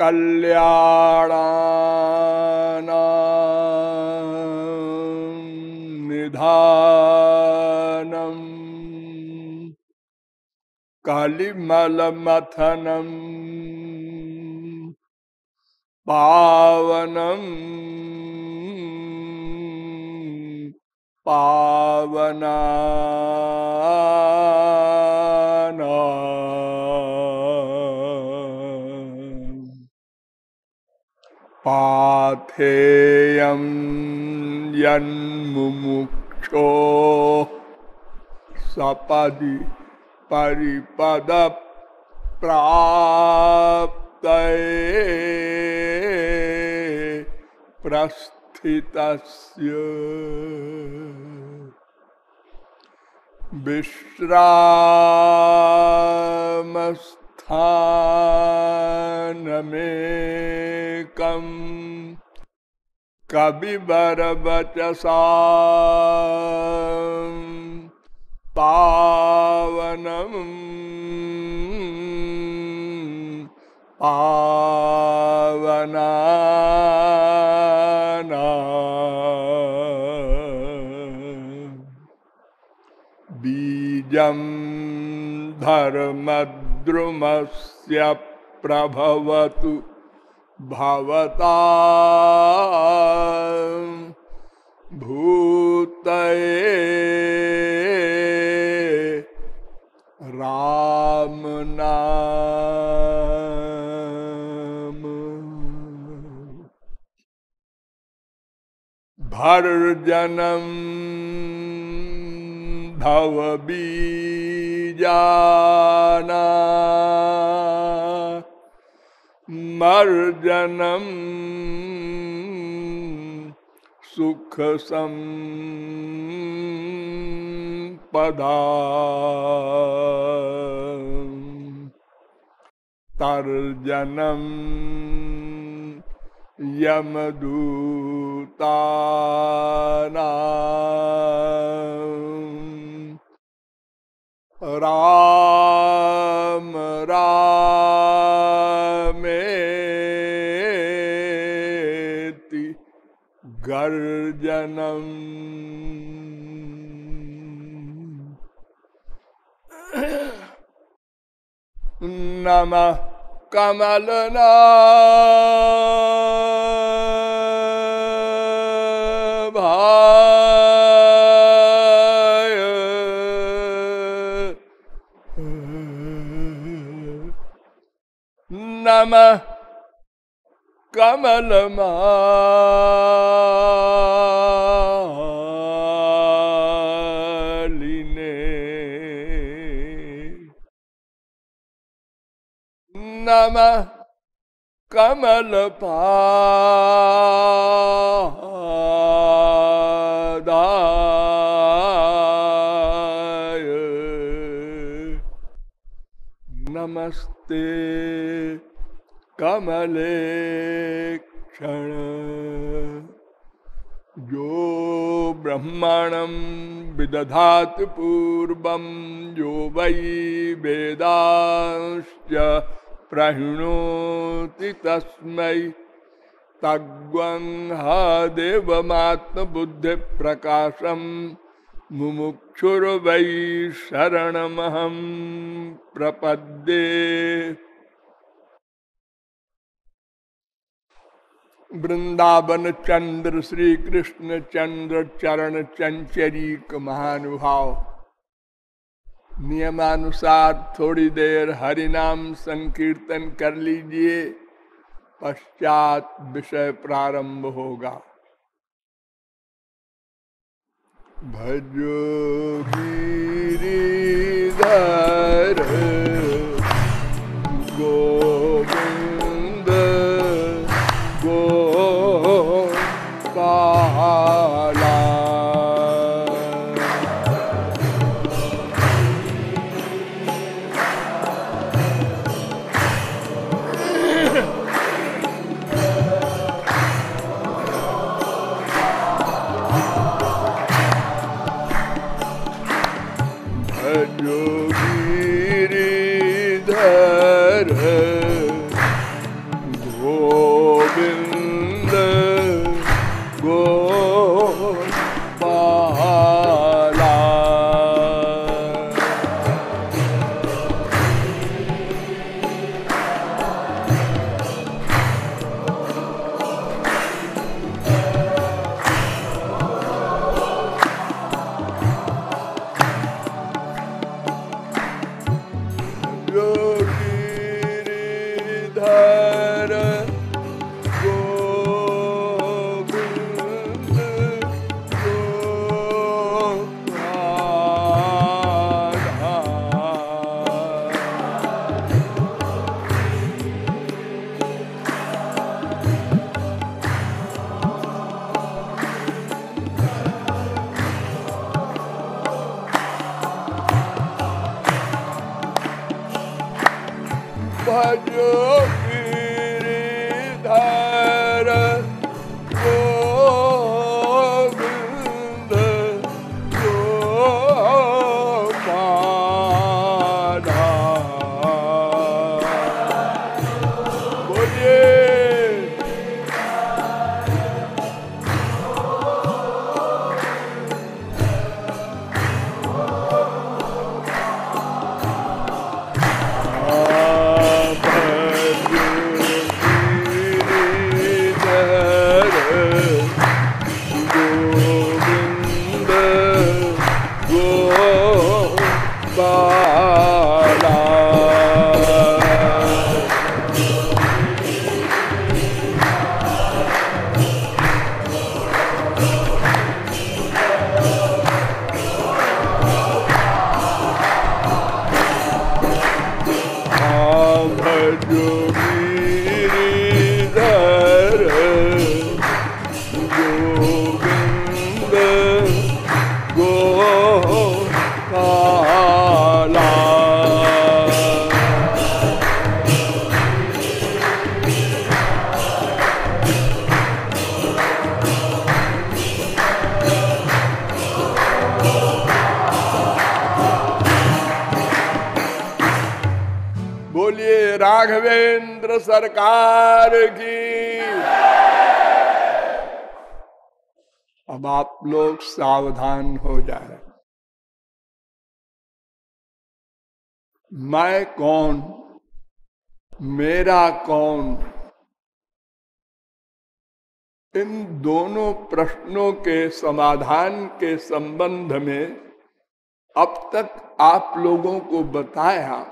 कल्याणानां निधानम् कलिमलमथनं पावनम् पावनानाम् पाथेयं यन्मुमुक्षो सपदि परिपदप्राप्तये प्रस्थितस्य विश्रामस्थानमेकं कविवरवचसा पावनम् पावनानाम् बीजं धर्मद्रुमस्य प्रभवतु भवतां भूतये राम नाम भर्जनं भवबीजाना मर्जनं सुखसंपदा तर्जनं यमदूतानां राम रामेति गर्जनम् नमः कमलनाभाय नमः कमलमालिने नमः कमलपादाय नमस्ते कमलेक्षण जो ब्रह्मणं विदधाति पूर्वं यो वै वेदांश्च प्रहिणोति तस्मै तद्वंहा देवमात्मबुद्धिप्रकाशं मुमुक्षुर्वै शरणमहं प्रपद्ये। वृंदावन चंद्र श्री कृष्ण चंद्र चरण चंचरीक महानुभाव नियमानुसार थोड़ी देर हरिनाम संकीर्तन कर लीजिए, पश्चात विषय प्रारंभ होगा। भजो गिरिधर गोविंद गोपाला भजो गिरि राघवेंद्र सरकार की। अब आप लोग सावधान हो जाए। मैं कौन, मेरा कौन, इन दोनों प्रश्नों के समाधान के संबंध में अब तक आप लोगों को बताया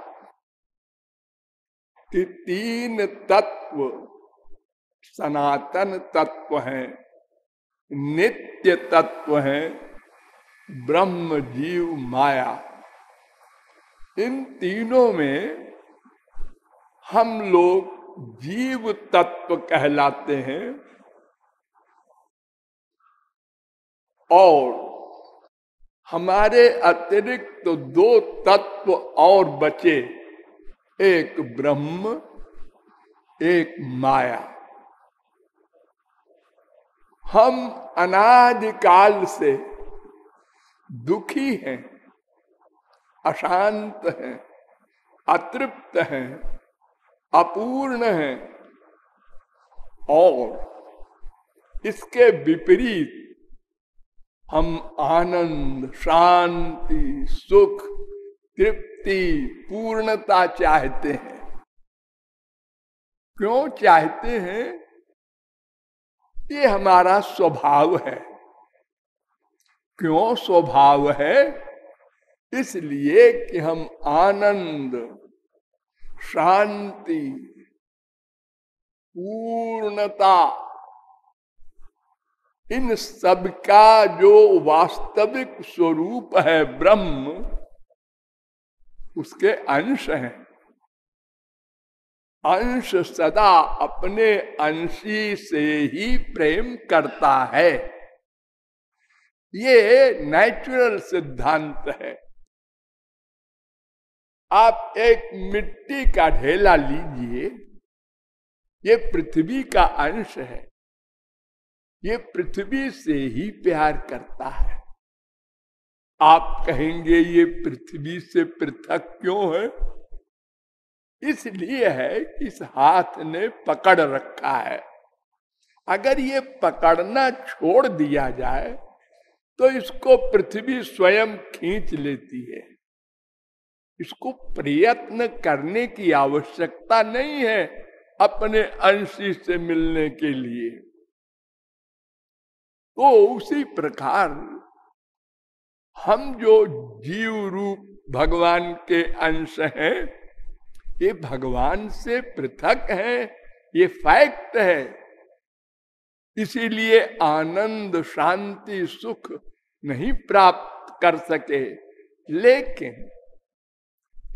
कि तीन तत्व सनातन तत्व हैं, नित्य तत्व हैं, ब्रह्म जीव माया। इन तीनों में हम लोग जीव तत्व कहलाते हैं और हमारे अतिरिक्त तो दो तत्व और बचे, एक ब्रह्म, एक माया। हम अनादिकाल से दुखी हैं, अशांत हैं, अतृप्त हैं, अपूर्ण हैं और इसके विपरीत हम आनंद, शांति, सुख, तृप्ति, पूर्णता चाहते हैं। क्यों चाहते हैं? ये हमारा स्वभाव है। क्यों स्वभाव है? इसलिए कि हम आनंद, शांति, पूर्णता, इन सब का जो वास्तविक स्वरूप है ब्रह्म, उसके अंश हैं। अंश सदा अपने अंशी से ही प्रेम करता है। ये नेचुरल सिद्धांत है। आप एक मिट्टी का ढेला लीजिए, ये पृथ्वी का अंश है। ये पृथ्वी से ही प्यार करता है। आप कहेंगे ये पृथ्वी से पृथक क्यों है? इसलिए है कि इस हाथ ने पकड़ रखा है। अगर ये पकड़ना छोड़ दिया जाए तो इसको पृथ्वी स्वयं खींच लेती है। इसको प्रयत्न करने की आवश्यकता नहीं है अपने अंशी से मिलने के लिए। तो उसी प्रकार हम जो जीव रूप भगवान के अंश हैं, ये भगवान से पृथक हैं, ये फैक्ट है। इसीलिए आनंद, शांति, सुख नहीं प्राप्त कर सके। लेकिन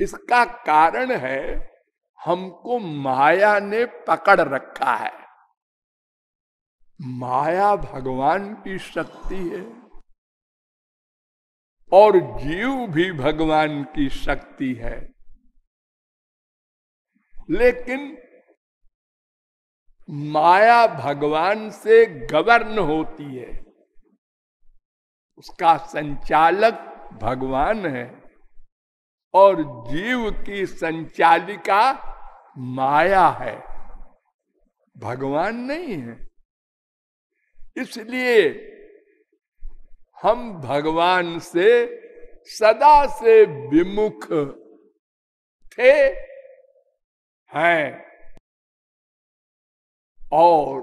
इसका कारण है हमको माया ने पकड़ रखा है। माया भगवान की शक्ति है और जीव भी भगवान की शक्ति है। लेकिन माया भगवान से गवर्न होती है, उसका संचालक भगवान है और जीव की संचालिका माया है, भगवान नहीं है। इसलिए हम भगवान से सदा से विमुख थे, हैं और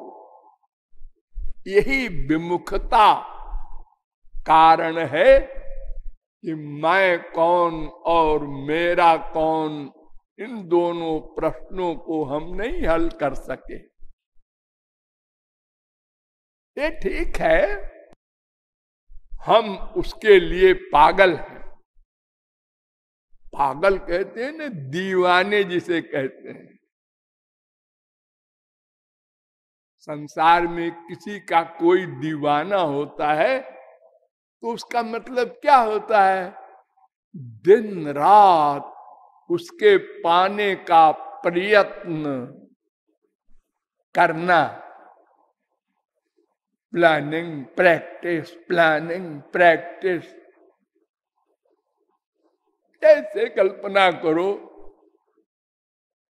यही विमुखता कारण है कि मैं कौन और मेरा कौन, इन दोनों प्रश्नों को हम नहीं हल कर सके। ये ठीक है, हम उसके लिए पागल हैं। पागल कहते हैं ना, दीवाने जिसे कहते हैं। संसार में किसी का कोई दीवाना होता है तो उसका मतलब क्या होता है? दिन रात उसके पाने का प्रयत्न करना, प्लानिंग प्रैक्टिस, प्लानिंग प्रैक्टिस। ऐसे कल्पना करो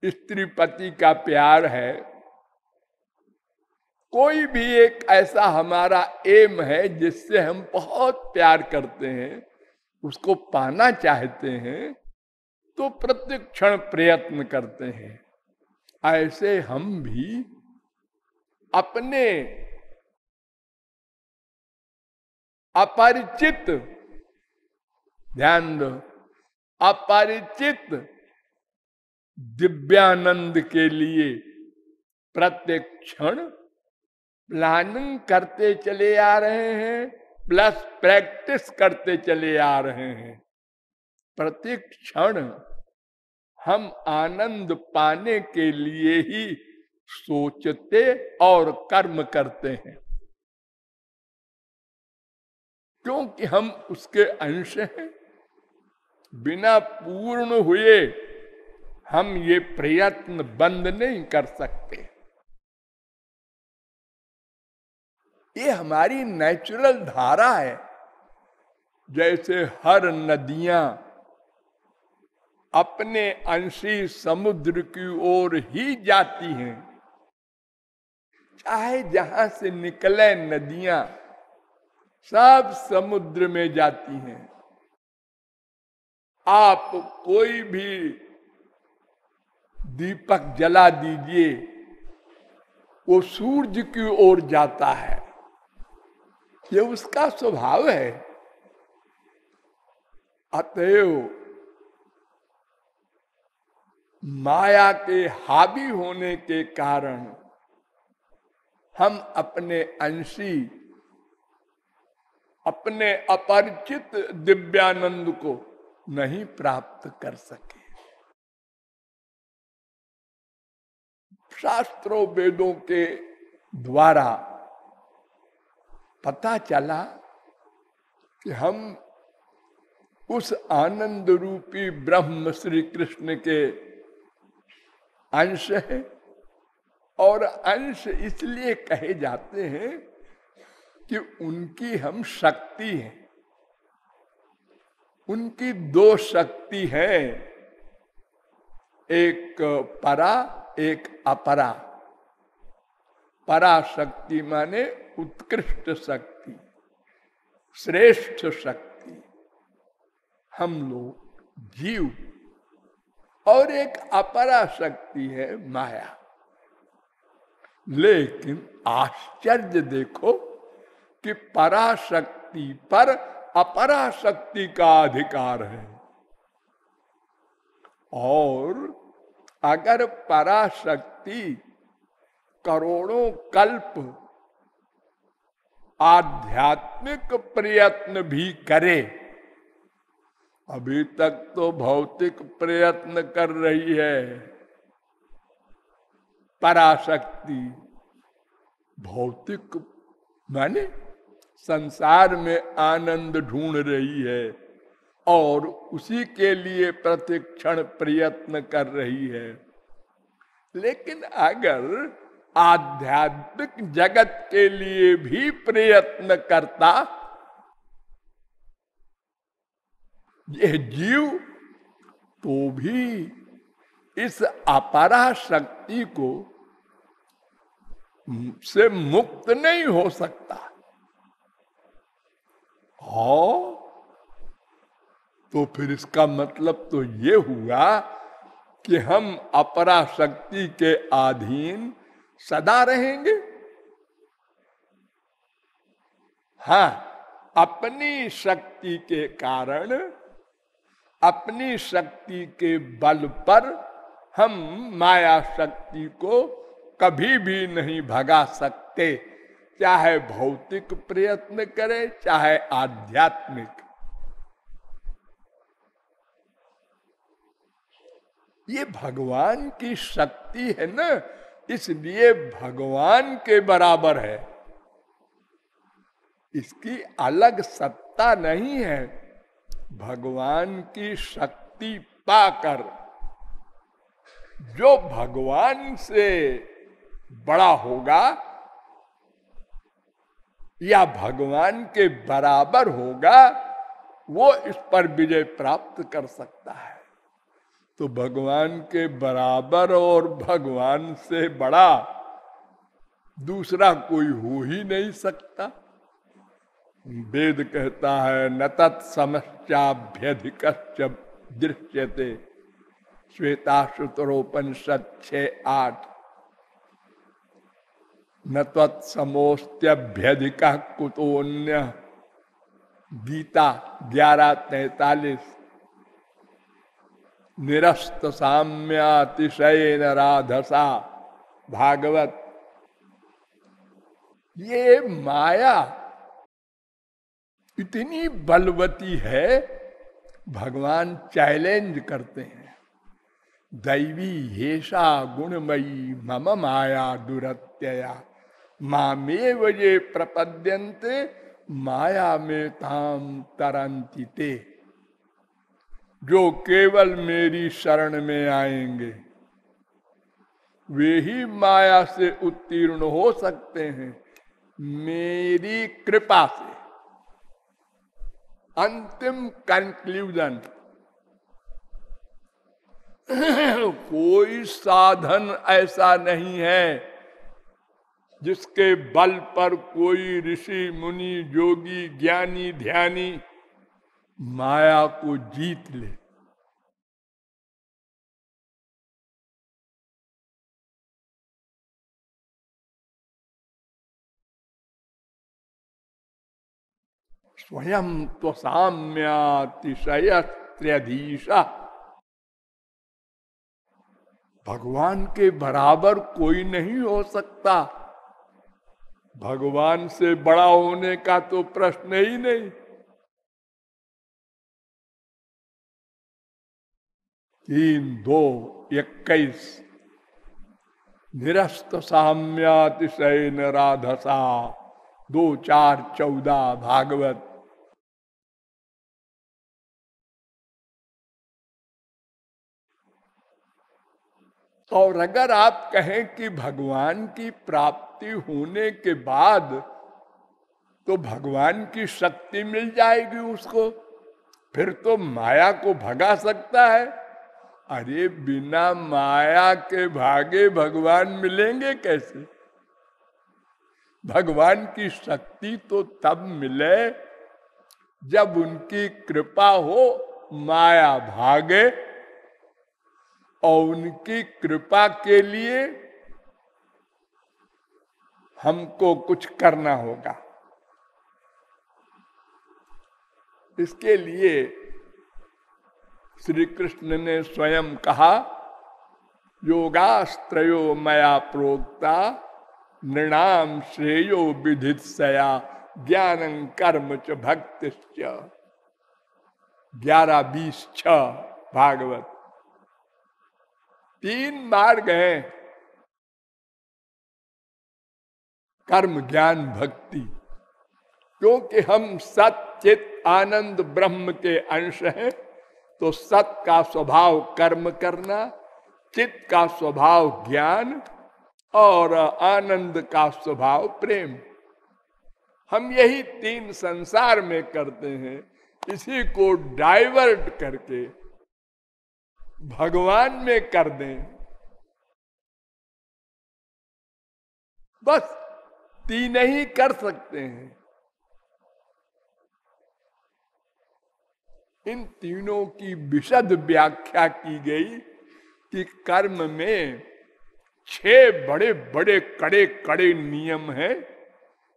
स्त्री पति का प्यार है, कोई भी एक ऐसा हमारा एम है जिससे हम बहुत प्यार करते हैं, उसको पाना चाहते हैं, तो प्रत्येक क्षण प्रयत्न करते हैं। ऐसे हम भी अपने अपरिचित, ध्यान दो, अपरिचित दिव्यानंद के लिए प्रत्येक क्षण प्लानिंग करते चले आ रहे हैं, प्लस प्रैक्टिस करते चले आ रहे हैं। प्रत्येक क्षण हम आनंद पाने के लिए ही सोचते और कर्म करते हैं, क्योंकि हम उसके अंश हैं। बिना पूर्ण हुए हम ये प्रयत्न बंद नहीं कर सकते। ये हमारी नेचुरल धारा है। जैसे हर नदियां अपने अंशी समुद्र की ओर ही जाती हैं, चाहे जहां से निकले नदियां सब समुद्र में जाती हैं। आप कोई भी दीपक जला दीजिए, वो सूरज की ओर जाता है, ये उसका स्वभाव है। अतएव माया के हावी होने के कारण हम अपने अंशी, अपने अपरिचित दिव्यानंद को नहीं प्राप्त कर सके। शास्त्रों वेदों के द्वारा पता चला कि हम उस आनंद रूपी ब्रह्म श्री कृष्ण के अंश है। और अंश इसलिए कहे जाते हैं कि उनकी हम शक्ति हैं। उनकी दो शक्ति है, एक परा एक अपरा। परा शक्ति माने उत्कृष्ट शक्ति, श्रेष्ठ शक्ति, हम लोग जीव, और एक अपरा शक्ति है माया। लेकिन आश्चर्य देखो कि पराशक्ति पर अपराशक्ति का अधिकार है। और अगर पराशक्ति करोड़ों कल्प आध्यात्मिक प्रयत्न भी करे, अभी तक तो भौतिक प्रयत्न कर रही है पराशक्ति, भौतिक माने संसार में आनंद ढूंढ रही है और उसी के लिए प्रतिक्षण प्रयत्न कर रही है। लेकिन अगर आध्यात्मिक जगत के लिए भी प्रयत्न करता यह जीव, तो भी इस अपरा शक्ति को से मुक्त नहीं हो सकता। हाँ, तो फिर इसका मतलब तो ये हुआ कि हम अपरा शक्ति के अधीन सदा रहेंगे। हाँ, अपनी शक्ति के कारण, अपनी शक्ति के बल पर हम माया शक्ति को कभी भी नहीं भगा सकते, चाहे भौतिक प्रयत्न करें चाहे आध्यात्मिक। ये भगवान की शक्ति है ना, इसलिए भगवान के बराबर है। इसकी अलग सत्ता नहीं है। भगवान की शक्ति पाकर जो भगवान से बड़ा होगा या भगवान के बराबर होगा, वो इस पर विजय प्राप्त कर सकता है। तो भगवान के बराबर और भगवान से बड़ा दूसरा कोई हो ही नहीं सकता। वेद कहता है न तत्समश्चाभ्यधिकश्च दृश्यते, श्वेताश्वतरोपनिषद 6:8। न तत्समोस्त्यभ्यधिकः कुतोऽन्य, गीता 11:43। निरस्त साम्यातिशयेन राधसा, भागवत। ये माया इतनी बलवती है, भगवान चैलेंज करते हैं। दैवी हेषा गुणमयी मम माया दुरत्यया, मामेव ये प्रपद्यन्ते माया में ताम तरंति ते। जो केवल मेरी शरण में आएंगे वे ही माया से उत्तीर्ण हो सकते हैं, मेरी कृपा से। अंतिम कंक्लूजन, कोई साधन ऐसा नहीं है जिसके बल पर कोई ऋषि मुनि योगी ज्ञानी ध्यानी माया को जीत ले। स्वयं तो साम्यातिशयस्त्र्यधीशा, भगवान के बराबर कोई नहीं हो सकता। भगवान से बड़ा होने का तो प्रश्न ही नहीं। 3:2:21 निरस्त साम्यातिशयेन राधसा, 2:4:14 भागवत। और अगर आप कहें कि भगवान की प्राप्ति होने के बाद तो भगवान की शक्ति मिल जाएगी उसको, फिर तो माया को भगा सकता है। अरे बिना माया के भागे भगवान मिलेंगे कैसे? भगवान की शक्ति तो तब मिले जब उनकी कृपा हो, माया भागे। और उनकी कृपा के लिए हमको कुछ करना होगा। इसके लिए श्री कृष्ण ने स्वयं कहा, योगास्त्रयो मया प्रोक्ता नृणाम श्रेयो विधित्सया ज्ञानं कर्म च भक्तिश्च, 11:20-6 भागवत। 3 मार्ग हैं, कर्म ज्ञान भक्ति। क्योंकि हम सत चित आनंद ब्रह्म के अंश हैं, तो सत का स्वभाव कर्म करना, चित का स्वभाव ज्ञान और आनंद का स्वभाव प्रेम। हम यही 3 संसार में करते हैं। इसी को डाइवर्ट करके भगवान में कर दें, बस 3 ही कर सकते हैं। इन तीनों की विशद व्याख्या की गई कि कर्म में 6 बड़े बड़े कड़े कड़े नियम हैं,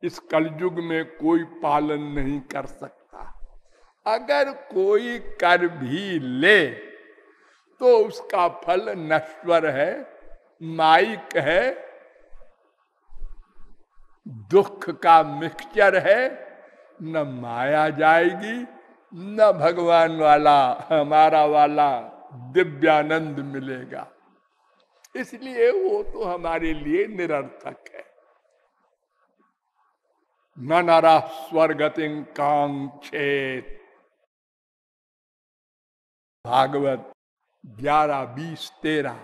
इस कलयुग में कोई पालन नहीं कर सकता। अगर कोई कर भी ले तो उसका फल नश्वर है, माइक है, दुख का मिक्सचर है। न माया जाएगी, न भगवान वाला हमारा वाला दिव्यानंद मिलेगा। इसलिए वो तो हमारे लिए निरर्थक है। न नरः स्वर्गतिं कांक्षेत, भागवत 11:20-13।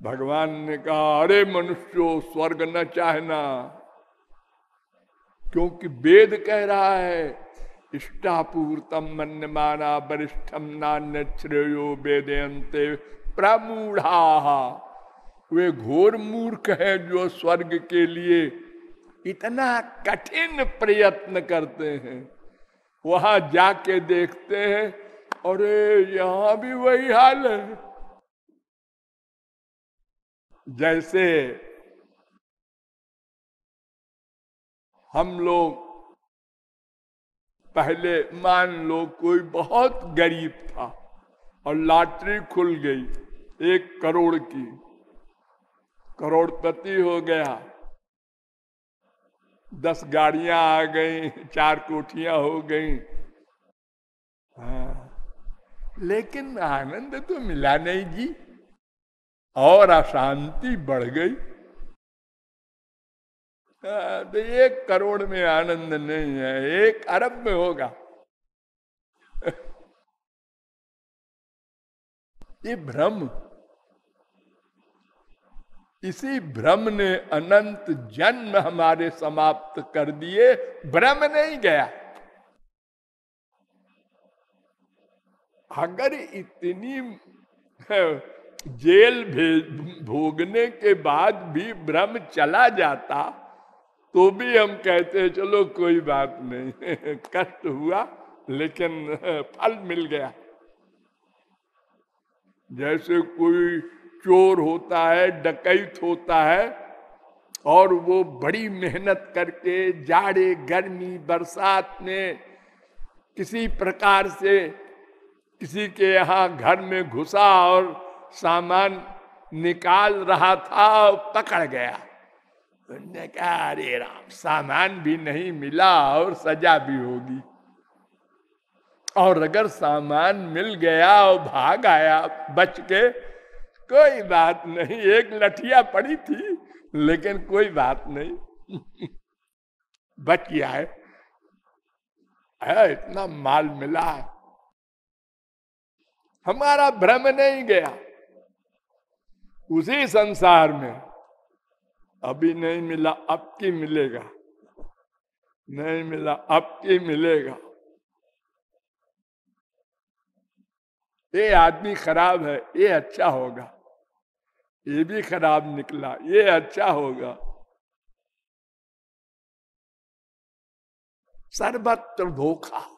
भगवान ने कहा, अरे मनुष्यों स्वर्ग न चाहना, क्योंकि वेद कह रहा है इष्टापूर्तम मन्यमाना वरिष्ठम नान्य श्रेयो वेदयन्ते प्रमूढ़ा। वे घोर मूर्ख हैं जो स्वर्ग के लिए इतना कठिन प्रयत्न करते हैं, वहां जाके देखते हैं अरे यहां भी वही हाल है। जैसे हम लोग पहले, मान लो कोई बहुत गरीब था और लॉटरी खुल गई 1 करोड़ की, करोड़पति हो गया, 10 गाड़ियां आ गई, 4 कोठियां हो गई। हाँ, लेकिन आनंद तो मिला नहीं जी, और अशांति बढ़ गई। तो 1 करोड़ में आनंद नहीं है, 1 अरब में होगा। ये भ्रम, इसी भ्रम ने अनंत जन्म हमारे समाप्त कर दिए। भ्रम नहीं गया। अगर इतनी जेल भोगने के बाद भी भ्रम चला जाता तो भी हम कहते चलो कोई बात नहीं, कष्ट हुआ लेकिन फल मिल गया। जैसे कोई चोर होता है, डकैत होता है, और वो बड़ी मेहनत करके जाड़े गर्मी बरसात में किसी प्रकार से किसी के यहाँ घर में घुसा और सामान निकाल रहा था, पकड़ गया। उन्होंने कहा अरे राम, सामान भी नहीं मिला और सजा भी होगी। और अगर सामान मिल गया और भाग आया बच के, कोई बात नहीं, 1 लठिया पड़ी थी लेकिन कोई बात नहीं, बच गया है, इतना माल मिला। हमारा भ्रम नहीं गया। उसी संसार में अभी नहीं मिला, अब की मिलेगा, नहीं मिला अब की मिलेगा। ये आदमी खराब है, ये अच्छा होगा, ये भी खराब निकला, ये अच्छा होगा। सर्वत्र धोखा।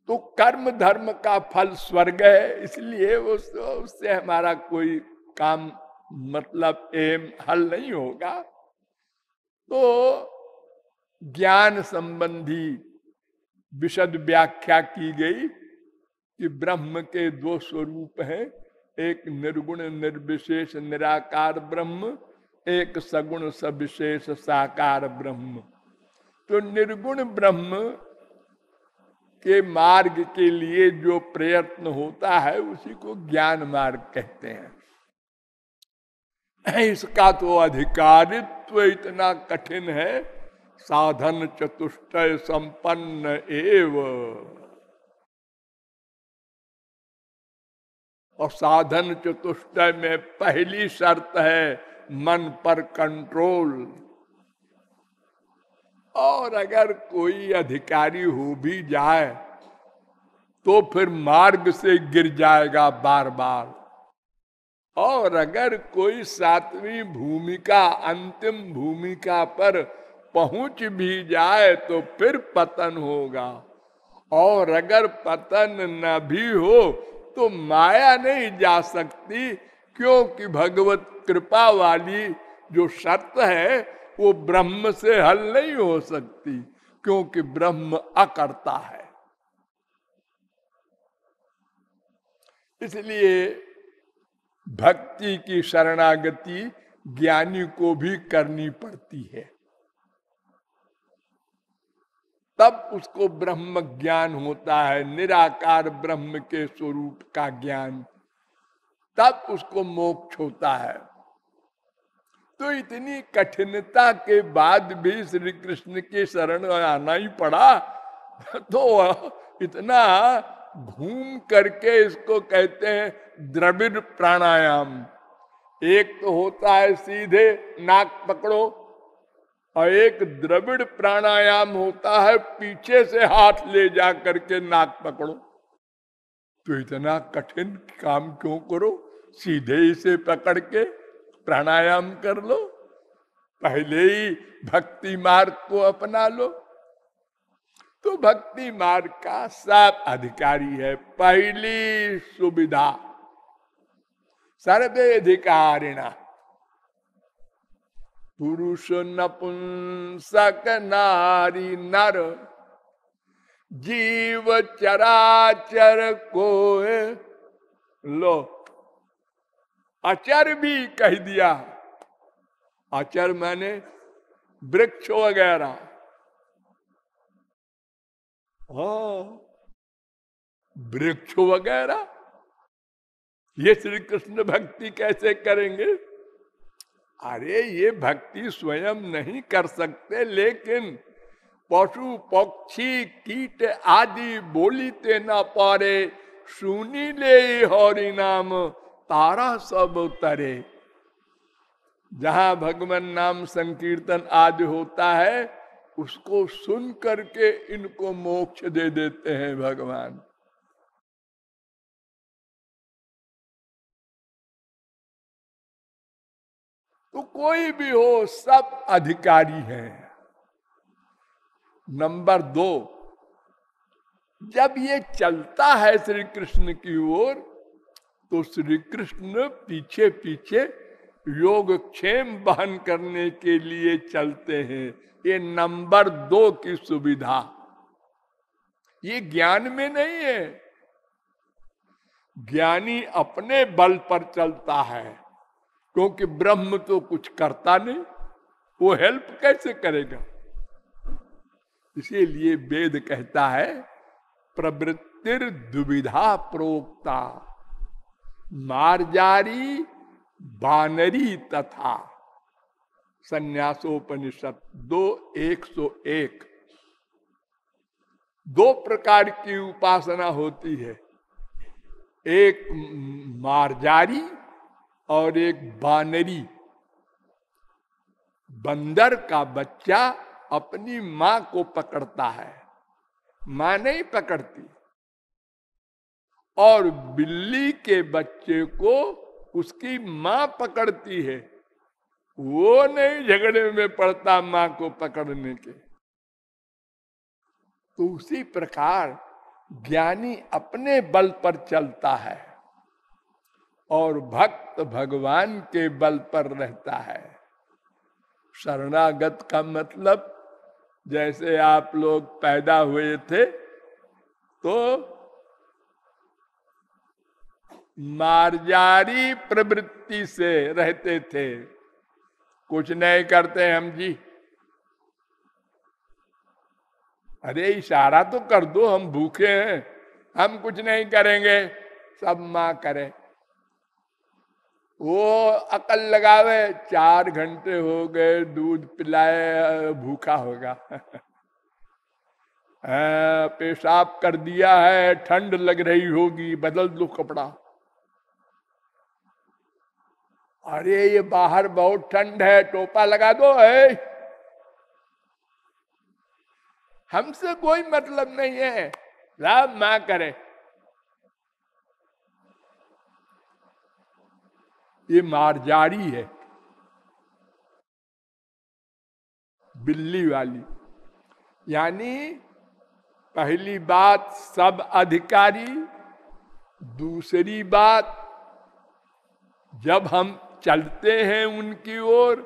तो कर्म धर्म का फल स्वर्ग है, इसलिए उससे हमारा कोई काम, मतलब एम हल नहीं होगा। तो ज्ञान संबंधी विशद व्याख्या की गई कि ब्रह्म के 2 स्वरूप हैं, एक निर्गुण निर्विशेष निराकार ब्रह्म, एक सगुण सविशेष साकार ब्रह्म। तो निर्गुण ब्रह्म के मार्ग के लिए जो प्रयत्न होता है उसी को ज्ञान मार्ग कहते हैं। इसका तो अधिकारित्व इतना कठिन है, साधन चतुष्टय संपन्न एव। और साधन चतुष्टय में पहली शर्त है मन पर कंट्रोल। और अगर कोई अधिकारी हो भी जाए तो फिर मार्ग से गिर जाएगा बार बार। और अगर कोई 7वीं भूमिका, अंतिम भूमिका पर पहुंच भी जाए तो फिर पतन होगा। और अगर पतन न भी हो तो माया नहीं जा सकती, क्योंकि भगवत कृपा वाली जो शर्त है वो ब्रह्म से हल नहीं हो सकती, क्योंकि ब्रह्म अकर्ता है। इसलिए भक्ति की शरणागति ज्ञानी को भी करनी पड़ती है, तब उसको ब्रह्म ज्ञान होता है, निराकार ब्रह्म के स्वरूप का ज्ञान, तब उसको मोक्ष होता है। तो इतनी कठिनता के बाद भी श्री कृष्ण के शरण आना ही पड़ा। तो इतना घूम करके इसको कहते हैं द्रविड़ प्राणायाम। एक तो होता है सीधे नाक पकड़ो, और एक द्रविड़ प्राणायाम होता है पीछे से हाथ ले जा करके नाक पकड़ो। तो इतना कठिन काम क्यों करो, सीधे इसे पकड़ के प्राणायाम कर लो, पहले ही भक्ति मार्ग को अपना लो। तो भक्ति मार्ग का सब अधिकारी है। पहली सुविधा सर्वेधिकारिणा, पुरुष नपुंसक नारी नर जीव चराचर को, लो अचर भी कह दिया। अचर माने वृक्ष वगैरह। वृक्ष वगैरह ये श्री कृष्ण भक्ति कैसे करेंगे? अरे ये भक्ति स्वयं नहीं कर सकते, लेकिन पशु पक्षी कीट आदि बोलीते न पारे, सुनी ले हरि नाम तारा सब तरे। जहां भगवान नाम संकीर्तन आदि होता है उसको सुन करके इनको मोक्ष दे देते हैं भगवान। तो कोई भी हो सब अधिकारी हैं। नंबर 2, जब ये चलता है श्री कृष्ण की ओर तो श्री कृष्ण पीछे पीछे योगक्षेम वहन करने के लिए चलते हैं। ये नंबर 2 की सुविधा। ये ज्ञान में नहीं है। ज्ञानी अपने बल पर चलता है, क्योंकि ब्रह्म तो कुछ करता नहीं, वो हेल्प कैसे करेगा? इसीलिए वेद कहता है प्रवृत्तिर दुविधा प्रोक्ता, मार्जारी बानरी तथा। संन्यासोपनिषद 2:101। 2 प्रकार की उपासना होती है, एक मार्जारी और एक बानरी। बंदर का बच्चा अपनी मां को पकड़ता है, मां नहीं पकड़ती, और बिल्ली के बच्चे को उसकी मां पकड़ती है, वो नहीं झगड़े में पड़ता मां को पकड़ने के। तो उसी प्रकार ज्ञानी अपने बल पर चलता है और भक्त भगवान के बल पर रहता है। शरणागत का मतलब, जैसे आप लोग पैदा हुए थे तो मार्जारी प्रवृत्ति से रहते थे, कुछ नहीं करते हम जी। अरे इशारा तो कर दो, हम भूखे हैं, हम कुछ नहीं करेंगे, सब मां करे। वो अकल लगावे, 4 घंटे हो गए दूध पिलाए, भूखा होगा। पेशाब कर दिया है, ठंड लग रही होगी, बदल दो कपड़ा। अरे ये बाहर बहुत ठंड है, टोपा लगा दो। है हमसे कोई मतलब नहीं है, सब मां करे। ये मार्जारी है, बिल्ली वाली। यानी पहली बात सब अधिकारी, दूसरी बात जब हम चलते हैं उनकी ओर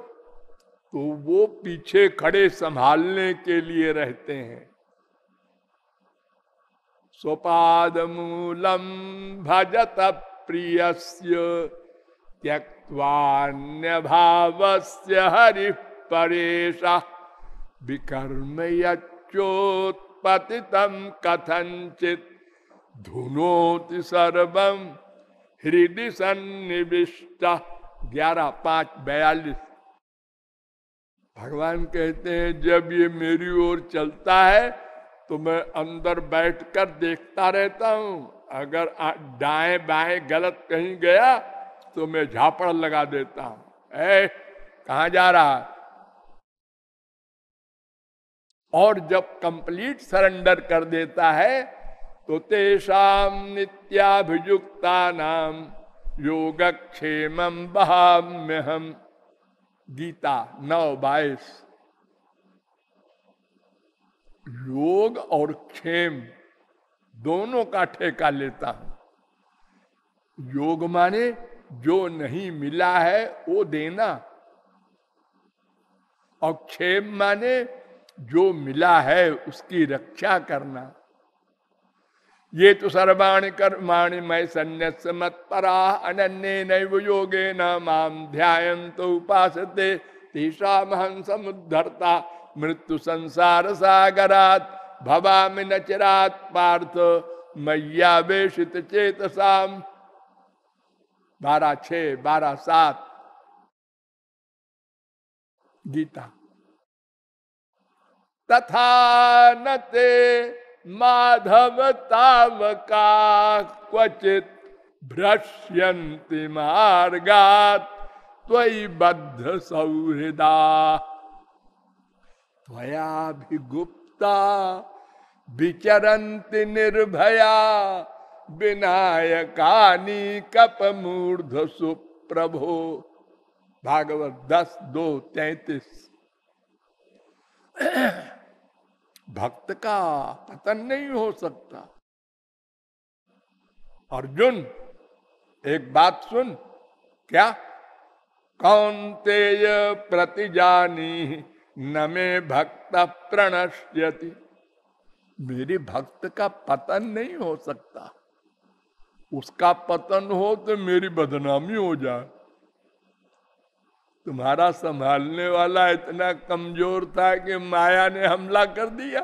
तो वो पीछे खड़े संभालने के लिए रहते हैं। स्वपाद मूलम भजत प्रियस्य त्यक्त्वान्य भावस्य हरि परेशा विकर्म यच्चोत्पतितम कथंचित धुनोति सर्वम हृदय सन्निविष्ट। 11:5-42। भगवान कहते हैं जब ये मेरी ओर चलता है तो मैं अंदर बैठकर देखता रहता हूं। अगर दाएं बाएं गलत कहीं गया तो मैं झापड़ लगा देता हूं, ए कहां जा रहा है। और जब कंप्लीट सरेंडर कर देता है तो तेषाम नित्याभियुक्ता नाम योगक्षेमं वहाम्यहम्। गीता 9:22। योग और क्षेम दोनों का ठेका लेता हूं। योग माने जो नहीं मिला है वो देना, और क्षेम माने जो मिला है उसकी रक्षा करना। ये तो सर्वाणि कर्माणि मयि सन्न्यस्य मत्परा अनन्ये नैव योगेन मां ध्यायन्तो उपासते तेषामहं समुद्धर्ता मृत्यु संसार सागरात् भवामि न चिरात् पार्थ मय्यावेशित चेतसाम्। 12:6, 12:7 गीता। तथा न ते माधव तावका क्वचित भ्रश्यन्ति मार्गात् त्वयि बद्ध सौहृदा त्वयाभिगुप्ता विचरन्ति निर्भया विनायकानि कपमूर्ध सुप्रभो। भागवत 10:2-33। भक्त का पतन नहीं हो सकता। अर्जुन एक बात सुन, क्या? कौन्तेय प्रतिजानी न मे भक्त प्रणश्यति। मेरे भक्त का पतन नहीं हो सकता। उसका पतन हो तो मेरी बदनामी हो जाए। तुम्हारा संभालने वाला इतना कमजोर था कि माया ने हमला कर दिया।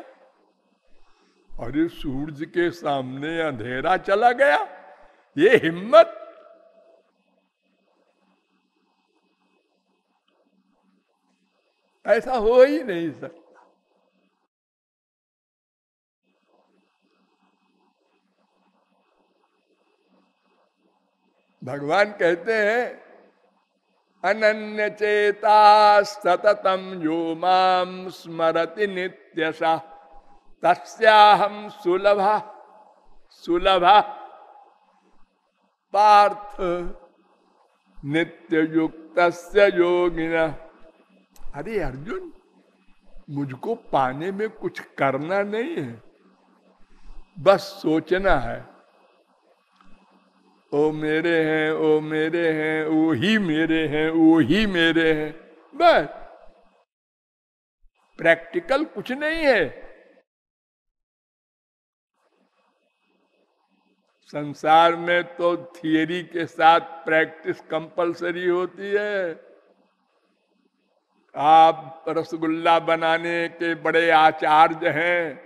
अरे सूरज के सामने अंधेरा चला गया, ये हिम्मत। ऐसा हो ही नहीं सकता। भगवान कहते हैं अनन्य चेता सततम यो माम स्मरति नित्यशा तस्याहं सुलभा सुलभा पार्थ नित्य युक्तस्य योगिना। अरे अर्जुन, मुझको पाने में कुछ करना नहीं है, बस सोचना है ओ मेरे हैं, ओ मेरे हैं, वो ही मेरे हैं, वो ही मेरे हैं, बस। प्रैक्टिकल कुछ नहीं है। संसार में तो थियरी के साथ प्रैक्टिस कंपलसरी होती है। आप रसगुल्ला बनाने के बड़े आचार्य हैं,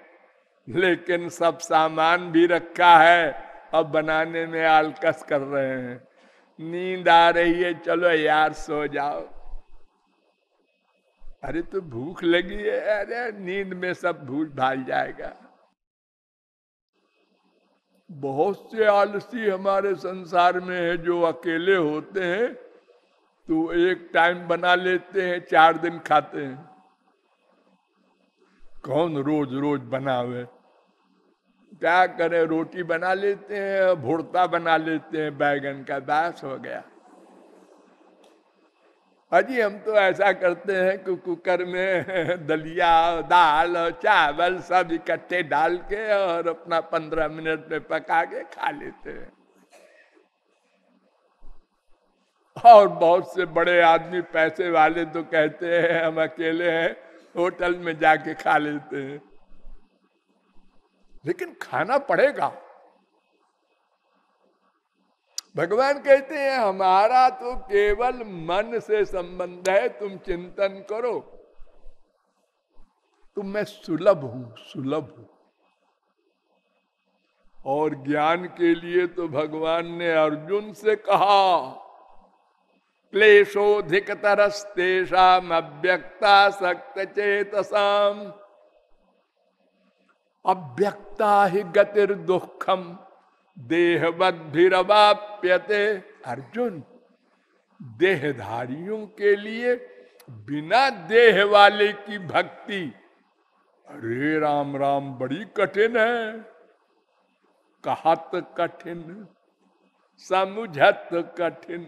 लेकिन सब सामान भी रखा है, अब बनाने में आलकस कर रहे हैं। नींद आ रही है, चलो यार सो जाओ। अरे तो भूख लगी है, अरे नींद में सब भूल भाल जाएगा। बहुत से आलसी हमारे संसार में है जो अकेले होते हैं तो एक टाइम बना लेते हैं, 4 दिन खाते हैं। कौन रोज रोज बनावे? क्या करें, रोटी बना लेते हैं, भुर्ता बना लेते हैं बैगन का, बस हो गया। अजी हम तो ऐसा करते हैं कि कुकर में दलिया, दाल, चावल सब इकट्ठे डाल के और अपना 15 मिनट में पका के खा लेते हैं। और बहुत से बड़े आदमी पैसे वाले तो कहते हैं हम अकेले हैं, होटल में जाके खा लेते हैं। लेकिन खाना पड़ेगा। भगवान कहते हैं हमारा तो केवल मन से संबंध है, तुम चिंतन करो तो मैं सुलभ हूं, सुलभ हूं। और ज्ञान के लिए तो भगवान ने अर्जुन से कहा क्लेशोधिकतरस्तेषाम् अव्यक्ता सक्त चेतसाम अव्यक्ता ही गतिर्दुःखम देहवद्भिरवाप्यते। अर्जुन, देहधारियों के लिए बिना देह वाले की भक्ति, अरे राम राम, बड़ी कठिन है। कहत कठिन, समझत कठिन,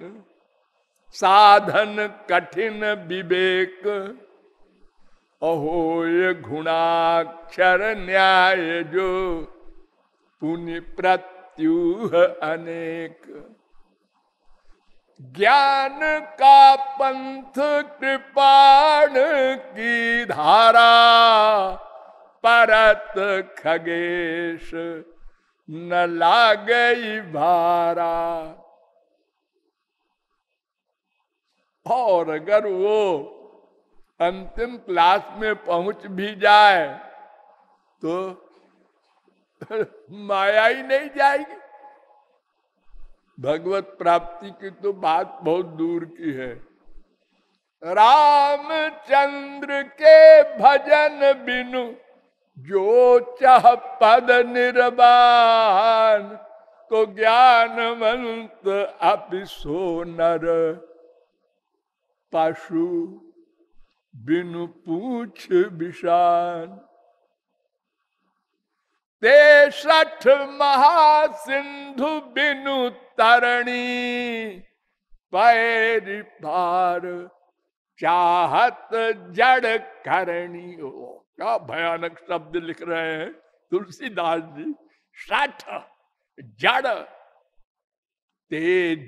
साधन कठिन विवेक, अहो ये गुणाक्षर न्याय जो पुण्य प्रत्युह अनेक। ज्ञान का पंथ कृपाण की धारा, परत खगेश न लागई भारा। और अगर वो अंतिम क्लास में पहुंच भी जाए तो माया ही नहीं जाएगी। भगवत प्राप्ति की तो बात बहुत दूर की है। रामचंद्र के भजन बिनु जो चाह पद निर्वाण, तो ज्ञानवंत अपिसो नर, पशु बिनु पूछ विषान। 63 महासिंधु बिनु तरणी, पैर पार चाहत जड़ करणी। हो क्या भयानक शब्द लिख रहे हैं तुलसीदास जी। 60 जड़, ते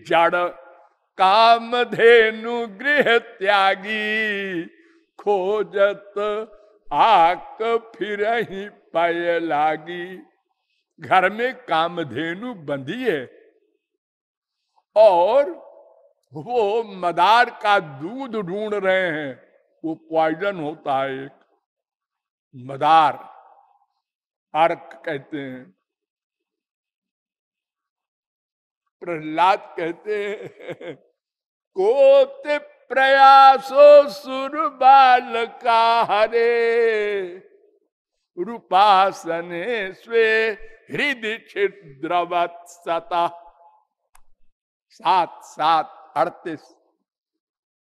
जड़ कामधेनु गृह त्यागी, खोजत आक फिर ही पाए लागी। घर में कामधेनु बंधी है और वो मदार का दूध ढूंढ रहे हैं। वो पॉइजन होता है एक, मदार, अर्क कहते हैं। प्रहलाद कहते हैं, कोत प्रयासो सुर बाल का हरे, रूपासने स्वे हृदय छिद्रवत सता। 7:38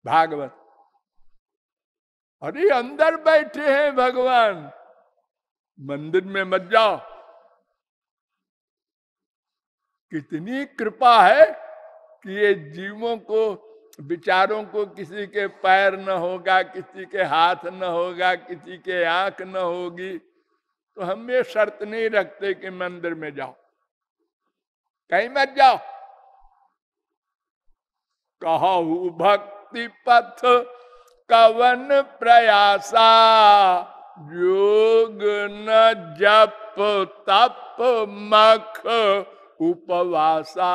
भागवत। अरे अंदर बैठे हैं भगवान, मंदिर में मत जाओ। कितनी कृपा है कि ये जीवों को, विचारों को, किसी के पैर न होगा, किसी के हाथ न होगा, किसी के आंख न होगी, तो हम ये शर्त नहीं रखते कि मंदिर में जाओ, कहीं मत जाओ। कहु भक्ति पथ कवन प्रयासा, योग न जप तप मख उपवासा।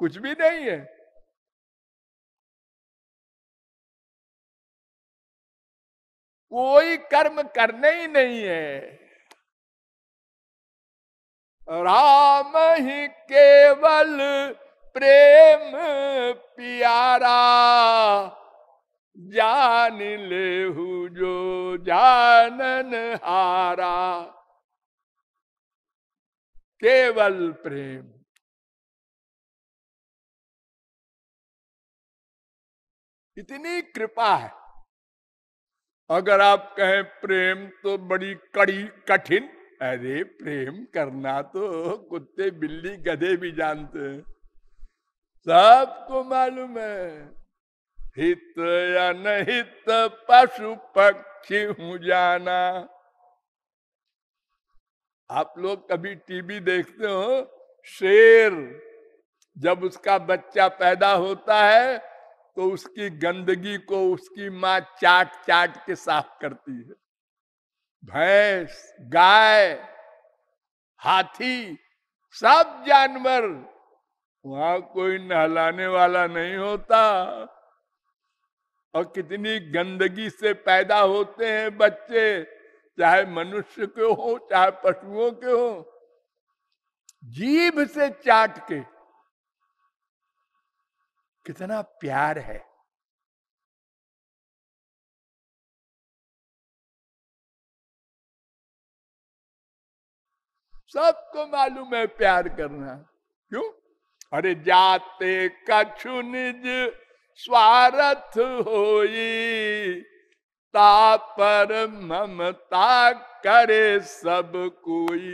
कुछ भी नहीं है। कोई कर्म करने ही नहीं है। राम ही केवल प्रेम प्यारा, जान लेहु जो जानन हारा। केवल प्रेम। इतनी कृपा है। अगर आप कहें प्रेम तो बड़ी कड़ी कठिन, अरे प्रेम करना तो कुत्ते बिल्ली गधे भी जानते हैं, सबको मालूम है। हित या अनहित पशु पक्षी हूं जाना। आप लोग कभी टीवी देखते हो, शेर जब उसका बच्चा पैदा होता है तो उसकी गंदगी को उसकी माँ चाट चाट के साफ करती है। भैंस, गाय, हाथी, सब जानवर, वहां कोई नहलाने वाला नहीं होता। और कितनी गंदगी से पैदा होते हैं बच्चे, चाहे मनुष्य के हो चाहे पशुओं के हो, जीभ से चाट के। कितना प्यार है। सबको मालूम है प्यार करना। क्यों? अरे जाते कछु निज स्वार्थ होई, तापर ममता करे सब कोई।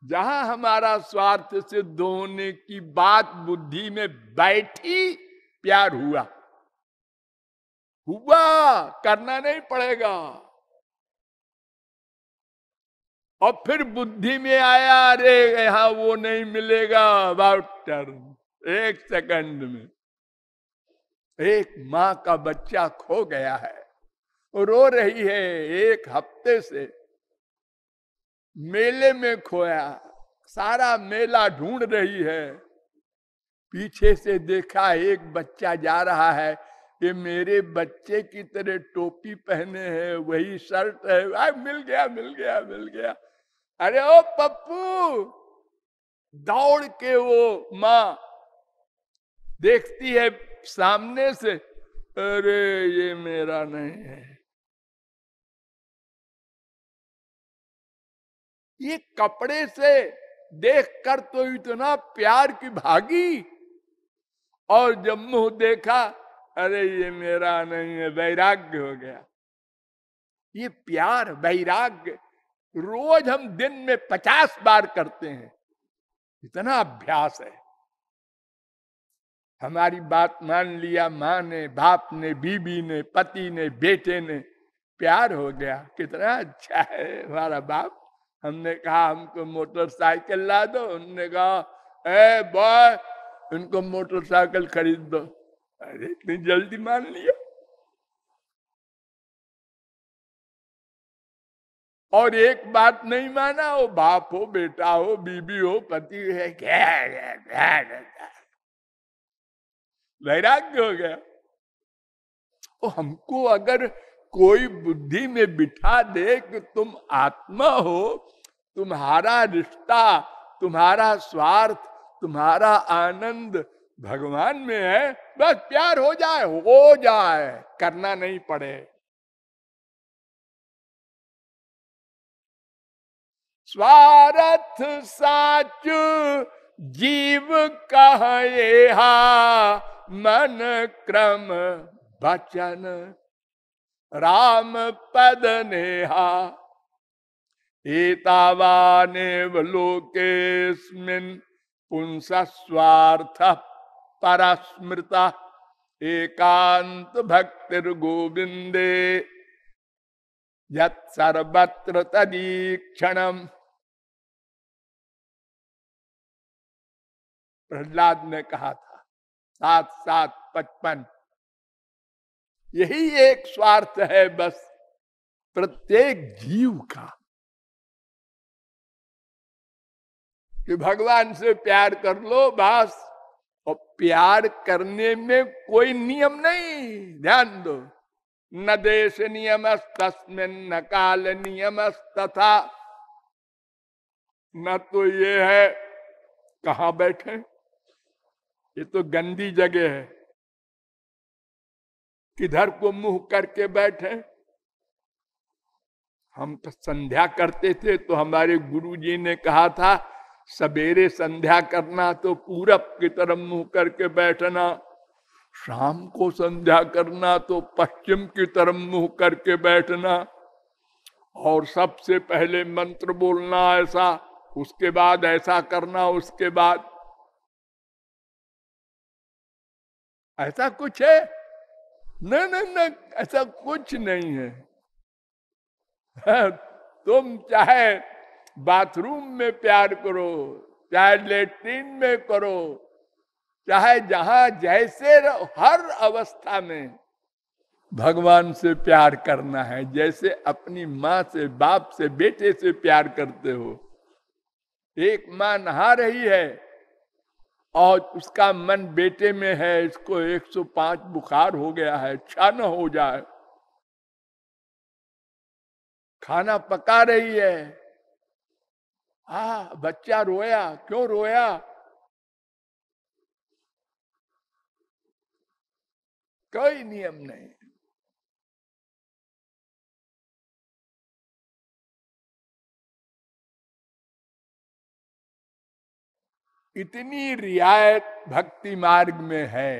जहां हमारा स्वार्थ सिद्ध होने की बात बुद्धि में बैठी, प्यार हुआ। हुआ, करना नहीं पड़ेगा। और फिर बुद्धि में आया, अरे यहां वो नहीं मिलेगा, अबाउट टर्न, एक सेकंड में। एक माँ का बच्चा खो गया है, रो रही है 1 हफ्ते से, मेले में खोया, सारा मेला ढूंढ रही है। पीछे से देखा एक बच्चा जा रहा है, ये मेरे बच्चे की तरह टोपी पहने हैं, वही शर्ट है, मिल गया मिल गया मिल गया। अरे ओ पप्पू, दौड़ के वो माँ देखती है सामने से, अरे ये मेरा नहीं है। ये कपड़े से देखकर तो इतना प्यार की भागी, और जब मुंह देखा, अरे ये मेरा नहीं है, वैराग्य हो गया। ये प्यार वैराग्य रोज हम दिन में 50 बार करते हैं, इतना अभ्यास है। हमारी बात मान लिया, माँ ने, बाप ने, बीबी ने, पति ने, बेटे ने, प्यार हो गया। कितना अच्छा है हमारा बाप। हमने कहा हमको मोटरसाइकिल ला दो, उन्होंने कहा ए बॉय, उनको मोटरसाइकिल खरीद दो। अरे इतनी जल्दी मान लिया। और एक बात नहीं माना, हो बाप हो, बेटा हो, बीबी हो, पति है, वैराग्य हो गया। तो हमको अगर कोई बुद्धि में बिठा दे कि तुम आत्मा हो, तुम्हारा रिश्ता, तुम्हारा स्वार्थ, तुम्हारा आनंद भगवान में है, बस प्यार हो जाए, करना नहीं पड़े। स्वार्थ साचु जीव कहे हा, मन क्रम वचन राम पद नेहा। एतावानेव लोकेस्मिन् पुंस स्वार्थ परस्मृता, एकांत भक्तिर गोविंदे यत् सर्वत्र तदीक्षणम। प्रहलाद ने कहा था 7-7-55, यही एक स्वार्थ है बस प्रत्येक जीव का, कि भगवान से प्यार कर लो बस। और प्यार करने में कोई नियम नहीं, ध्यान दो। न देश नियमस्तस्मिन् न काल नियमस्तथा। न तो ये है कहाँ बैठे, ये तो गंदी जगह है, किधर को मुंह करके बैठे। हम तो संध्या करते थे तो हमारे गुरुजी ने कहा था, सवेरे संध्या करना तो पूरब की तरफ मुंह करके बैठना, शाम को संध्या करना तो पश्चिम की तरफ मुंह करके बैठना, और सबसे पहले मंत्र बोलना ऐसा, उसके बाद ऐसा करना, उसके बाद ऐसा कुछ है? न न न, ऐसा कुछ नहीं है। तुम चाहे बाथरूम में प्यार करो, चाहे लेट्रिन में करो, चाहे जहां जैसे रहो, हर अवस्था में भगवान से प्यार करना है, जैसे अपनी माँ से, बाप से, बेटे से प्यार करते हो। एक माँ नहा रही है और उसका मन बेटे में है, इसको 105 बुखार हो गया है, अच्छा न हो जाए। खाना पका रही है, बच्चा रोया, क्यों रोया? कोई नियम नहीं। इतनी रियायत भक्ति मार्ग में है।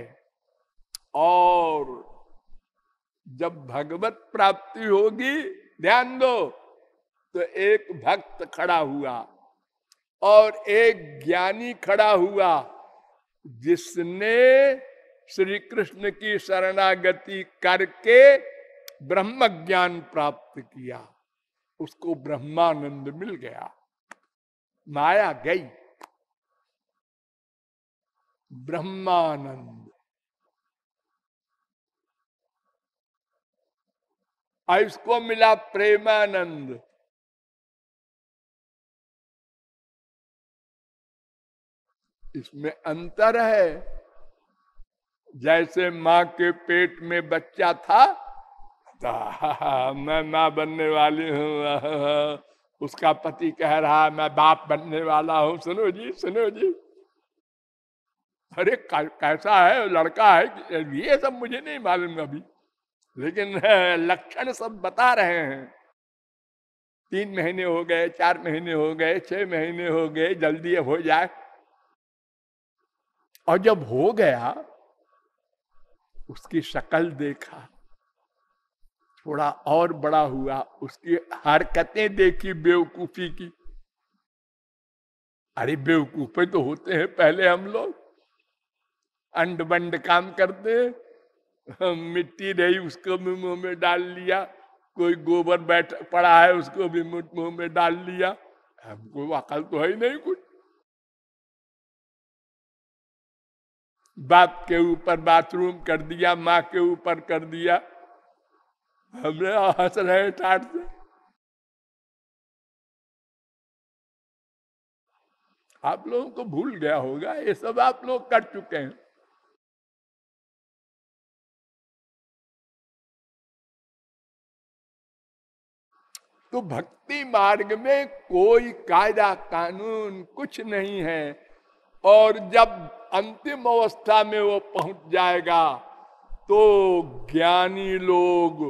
और जब भगवत प्राप्ति होगी, ध्यान दो, तो एक भक्त खड़ा हुआ और एक ज्ञानी खड़ा हुआ, जिसने श्री कृष्ण की शरणागति करके ब्रह्म ज्ञान प्राप्त किया, उसको ब्रह्मानंद मिल गया, माया गई। ब्रह्मानंद। और इसको मिला प्रेमानंद। इसमें अंतर है। जैसे माँ के पेट में बच्चा था, मैं माँ बनने वाली हूँ, उसका पति कह रहा है मैं बाप बनने वाला हूँ, सुनो जी सुनो जी। अरे कैसा है, लड़का है, ये सब मुझे नहीं मालूम अभी, लेकिन लक्षण सब बता रहे हैं। 3 महीने हो गए, 4 महीने हो गए, 6 महीने हो गए, जल्दी अब हो जाए। और जब हो गया, उसकी शक्ल देखा, थोड़ा और बड़ा हुआ, उसकी हरकतें देखी बेवकूफी की। अरे बेवकूफे तो होते हैं पहले हम लोग, अंड बंड काम करते, मिट्टी रही उसको भी मुंह में डाल लिया, कोई गोबर बैठ पड़ा है उसको भी मुंह में डाल लिया। हमको अकल तो है ही नहीं कुछ। बाप के ऊपर बाथरूम कर दिया, माँ के ऊपर कर दिया, हमने हंस रहे ठाट से। आप लोगों को भूल गया होगा, ये सब आप लोग कर चुके हैं। तो भक्ति मार्ग में कोई कायदा कानून कुछ नहीं है। और जब अंतिम अवस्था में वो पहुंच जाएगा, तो ज्ञानी लोग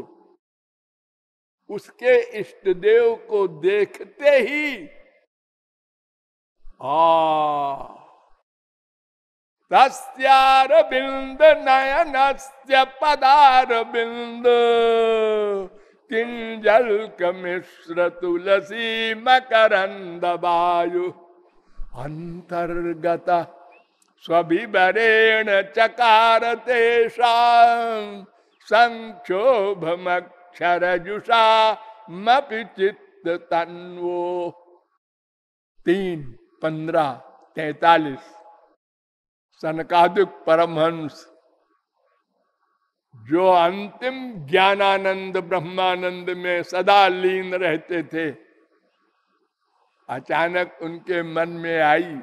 उसके इष्ट देव को देखते ही तस्यार बिंद नयनस्य पदार बिंद किंजल कमिश्र तुलसी मकरंद वायु अंतर्गत स्वभिवरेण चकार तेषां संक्षोभमक्षरजुषा मपि चित्त तन्वो। 3, 15, 43 सनकादिक परमहंस जो अंतिम ज्ञानानंद ब्रह्मानंद में सदा लीन रहते थे, अचानक उनके मन में आई,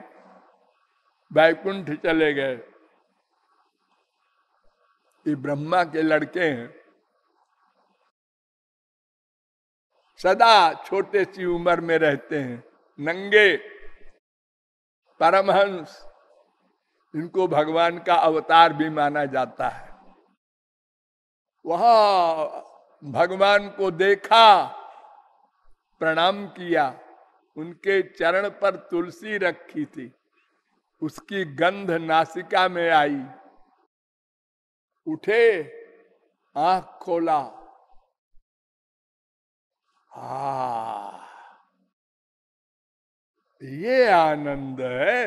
वैकुंठ चले गए। ये ब्रह्मा के लड़के हैं, सदा छोटे सी उम्र में रहते हैं, नंगे परमहंस, इनको भगवान का अवतार भी माना जाता है। वहां भगवान को देखा, प्रणाम किया, उनके चरण पर तुलसी रखी थी, उसकी गंध नासिका में आई, उठे, आंख खोला, ये आनंद है,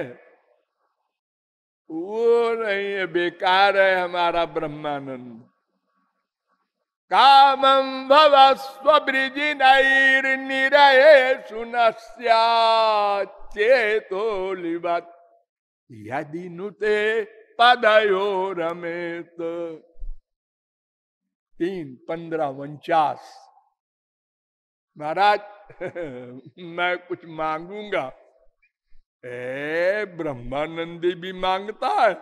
वो नहीं है, बेकार है हमारा ब्रह्मानंद। कामं भव स्वब्रिजिनैर्निरये सुनस्या चेतो लिवत् यदि नुते पदयो रमेत। 3, 15, 49। महाराज मैं कुछ मांगूंगा। ब्रह्मानंदी भी मांगता है।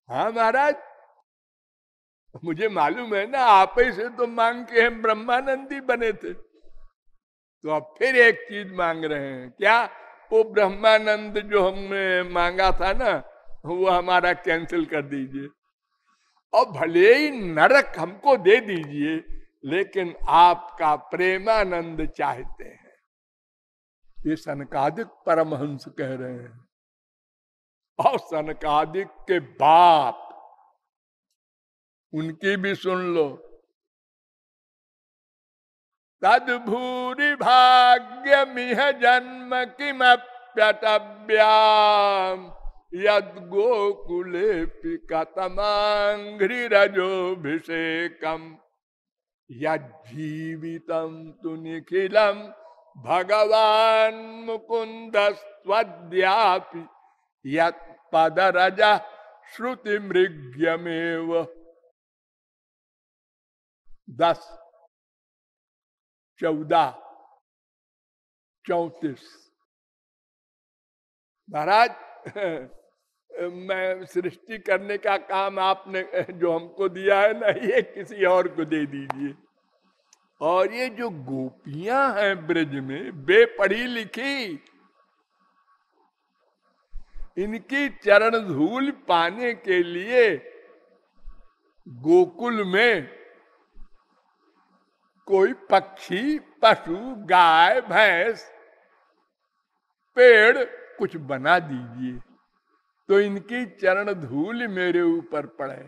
हाँ महाराज, मुझे मालूम है ना, आप ही से तो मांग के हम ब्रह्मानंदी बने थे, तो अब फिर एक चीज मांग रहे हैं। क्या? वो ब्रह्मानंद जो हमने मांगा था ना, वो हमारा कैंसिल कर दीजिए, और भले ही नरक हमको दे दीजिए, लेकिन आपका प्रेमानंद चाहते हैं। ये सनकादिक परमहंस कह रहे हैं। और सनकादिक के बाप, उनकी भी सुन लो। तद्भूरि भाग्यमिह जन्म किमप्यटव्याम यद गोकुले कतमांघ्रिरजोभिषेकम यज्जीवितम तु निखिलम भगवान मुकुंद स्वद्यापि यत् पदरज श्रुति मृग्यमेव। 10, 14, 34। महाराज मैं सृष्टि करने का काम आपने जो हमको दिया है ना, ये किसी और को दे दीजिए। और ये जो गोपियां हैं ब्रज में बेपढ़ी लिखी, इनकी चरण धूल पाने के लिए गोकुल में कोई पक्षी, पशु, गाय, भैंस, पेड़ कुछ बना दीजिए तो इनकी चरण धूल मेरे ऊपर पड़े।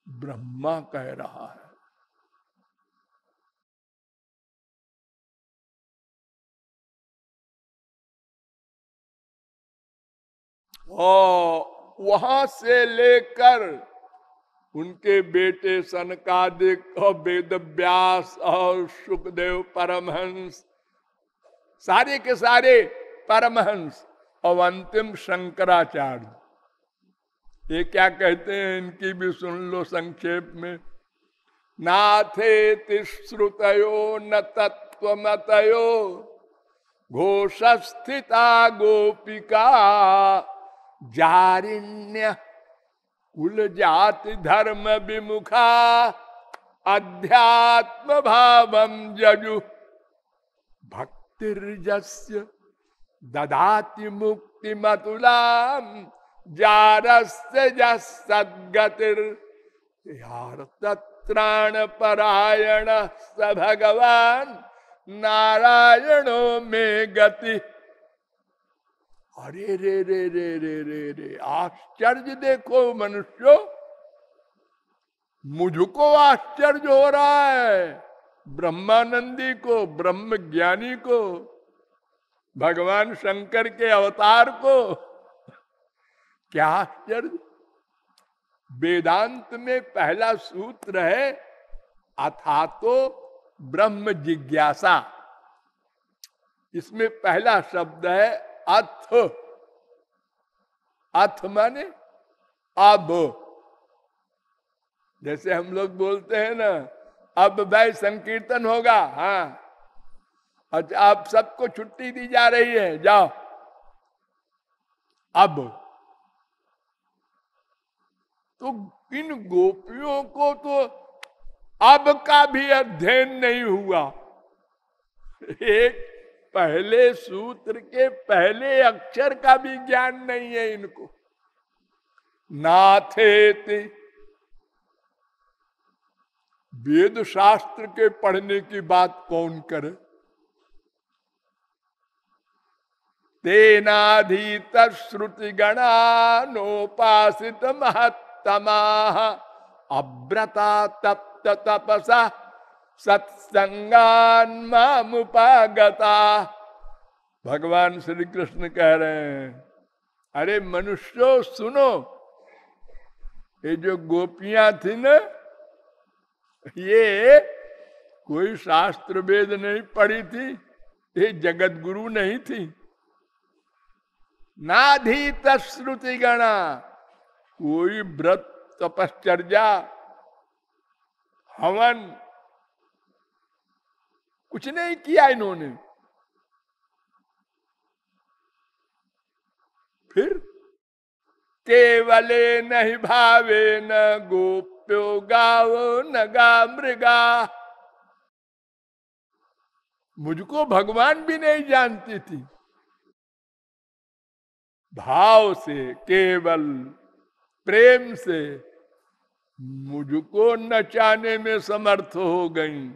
ब्रह्मा कह रहा है। और वहां से लेकर उनके बेटे सनकादिक और वेद व्यास और सुखदेव परमहंस, सारे के सारे परमहंस, और अंतिम शंकराचार्य, ये क्या कहते हैं इनकी भी सुन लो संक्षेप में। नाथे श्रुतयो न तत्वमतयो घोषस्थिता गोपिका जारिण्य कुल जाति धर्म विमुखा अध्यात्म भावम जजु भक्तिर्जस्य ददाति मुक्ति मतुलाम जारस्य सद्गतिर यार तत्राण परायण स भगवान नारायणो में गति। अरे रे रे रे रे रे रे, आश्चर्य देखो मनुष्यों, मुझको आश्चर्य हो रहा है, ब्रह्मानंदी को, ब्रह्म ज्ञानी को, भगवान शंकर के अवतार को। क्या आश्चर्य। वेदांत में पहला सूत्र है अथातो ब्रह्म जिज्ञासा। इसमें पहला शब्द है अथ। अथ माने अब। जैसे हम लोग बोलते हैं ना, अब भाई संकीर्तन होगा, हाँ, अच्छा आप सबको छुट्टी दी जा रही है, जाओ। अब तो इन गोपियों को तो अब का भी अध्ययन नहीं हुआ। एक पहले सूत्र के पहले अक्षर का भी ज्ञान नहीं है इनको। नाथेति, वेद शास्त्र के पढ़ने की बात कौन करे। तेनाधीत श्रुति गणानोपासित महत्तमा अव्रता तप्त तपसा सत्संगान मामुपागता। भगवान श्री कृष्ण कह रहे हैं, अरे मनुष्यों सुनो, ये जो गोपियां थी ना, ये कोई शास्त्र वेद नहीं पढ़ी थी, ये जगत गुरु नहीं थी। नाधीत श्रुति गणा, कोई व्रत तपश्चर्या हवन कुछ नहीं किया इन्होंने। फिर केवले नहीं भावे न गोप्यो गावो न गा मृगा। मुझको भगवान भी नहीं जानती थी। भाव से, केवल प्रेम से मुझको नचाने में समर्थ हो गई।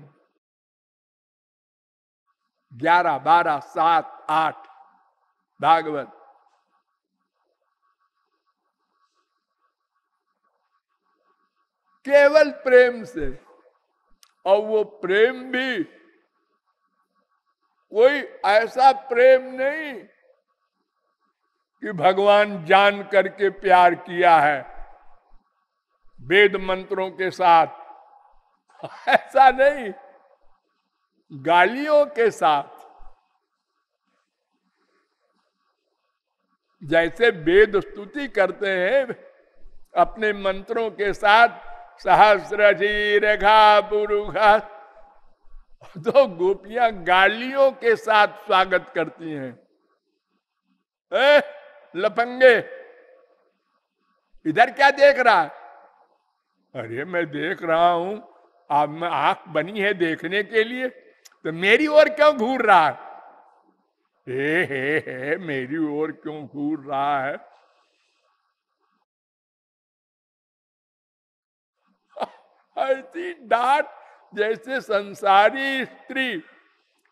11, 12, 7, 8 भागवत। केवल प्रेम से, और वो प्रेम भी कोई ऐसा प्रेम नहीं कि भगवान जान करके प्यार किया है वेद मंत्रों के साथ, ऐसा नहीं, गालियों के साथ। जैसे वेद स्तुति करते हैं अपने मंत्रों के साथ, सहस्र रेखा पुरुखा, तो गोपियां गालियों के साथ स्वागत करती हैं। लफंगे, इधर क्या देख रहा है? अरे मैं देख रहा हूं, अब मैं आंख बनी है देखने के लिए, तो मेरी ओर क्यों घूर रहा है? हे मेरी ओर क्यों घूर रहा है? ऐसी डांट जैसे संसारी स्त्री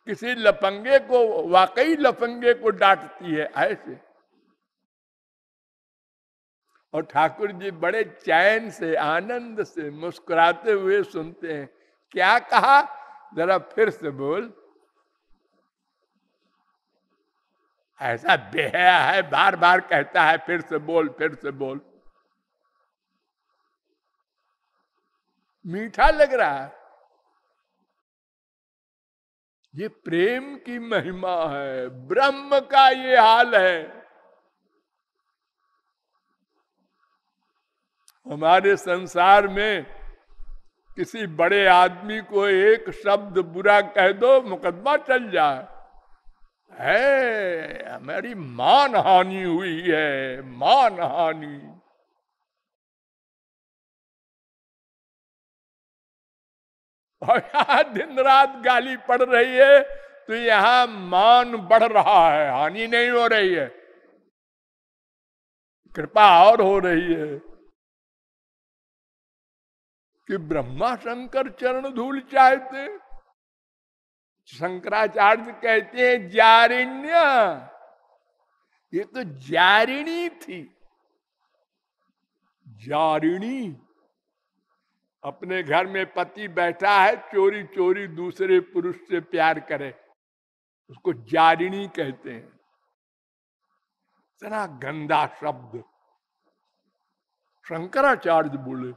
किसी लफंगे को, वाकई लफंगे को डांटती है, ऐसे। और ठाकुर जी बड़े चैन से, आनंद से, मुस्कुराते हुए सुनते हैं। क्या कहा, जरा फिर से बोल। ऐसा बेहया है, बार बार कहता है फिर से बोल, फिर से बोल। मीठा लग रहा है। ये प्रेम की महिमा है, ब्रह्म का ये हाल है। हमारे संसार में किसी बड़े आदमी को एक शब्द बुरा कह दो, मुकदमा चल जाए। है, हमारी मान हानि हुई है, मान हानि। और यहां दिन रात गाली पड़ रही है, तो यहां मान बढ़ रहा है, हानि नहीं हो रही है, कृपा और हो रही है। कि ब्रह्मा शंकर चरण धूल चाहते, शंकराचार्य कहते हैं जारिण्य, ये तो जारिणी थी। जारिणी, अपने घर में पति बैठा है, चोरी चोरी दूसरे पुरुष से प्यार करे, उसको जारिणी कहते हैं। इतना गंदा शब्द शंकराचार्य बोले।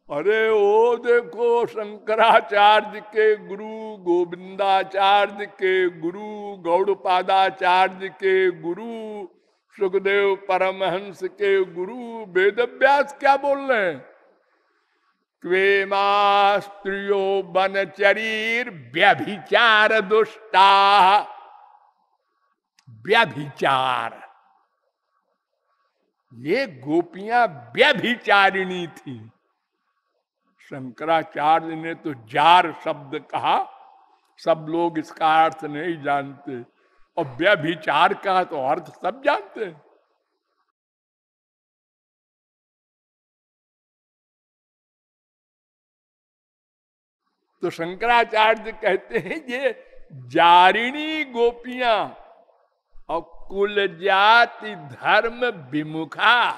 अरे वो देखो, शंकराचार्य के गुरु, गोविंदाचार्य के गुरु, गौड़पादाचार्य के गुरु, सुखदेव परमहंस के गुरु वेदव्यास क्या बोल रहे हैं? क्वेमा स्त्रियो बनचरीर व्यभिचार दुष्टा। व्यभिचार, ये गोपियां व्यभिचारिणी थी। शंकराचार्य ने तो जार शब्द कहा, सब लोग इसका अर्थ नहीं जानते, और व्यभिचार का तो अर्थ सब जानते हैं। तो शंकराचार्य कहते हैं ये जारिणी गोपियां और कुल जाति धर्म विमुखा,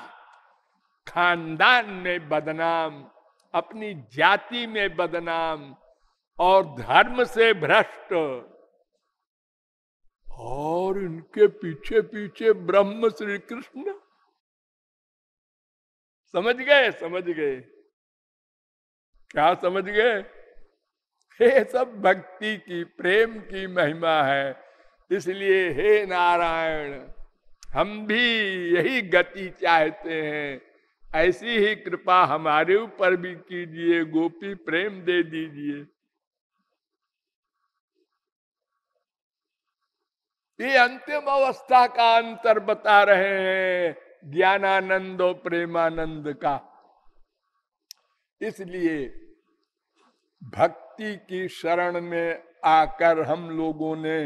खानदान में बदनाम, अपनी जाति में बदनाम और धर्म से भ्रष्ट, और इनके पीछे पीछे ब्रह्म श्री कृष्ण। समझ गए? समझ गए? क्या समझ गए? ये सब भक्ति की, प्रेम की महिमा है। इसलिए हे नारायण, हम भी यही गति चाहते हैं, ऐसी ही कृपा हमारे ऊपर भी कीजिए, गोपी प्रेम दे दीजिए। ये अंतिम अवस्था का अंतर बता रहे हैं ज्ञानानंद और प्रेमानंद का। इसलिए भक्ति की शरण में आकर हम लोगों ने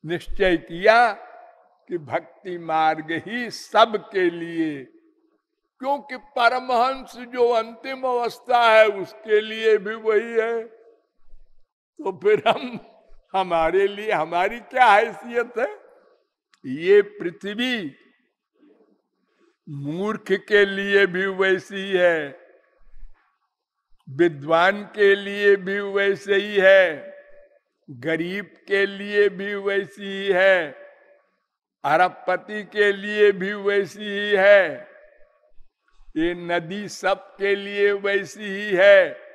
निश्चय किया कि भक्ति मार्ग ही सबके लिए, क्योंकि परमहंस जो अंतिम अवस्था है उसके लिए भी वही है, तो फिर हम, हमारे लिए हमारी क्या हैसियत है? ये पृथ्वी मूर्ख के लिए भी वैसी है, विद्वान के लिए भी वैसे ही है, गरीब के लिए भी वैसी ही है, अरबपति के लिए भी वैसी ही है, ये नदी सब के लिए वैसी ही है,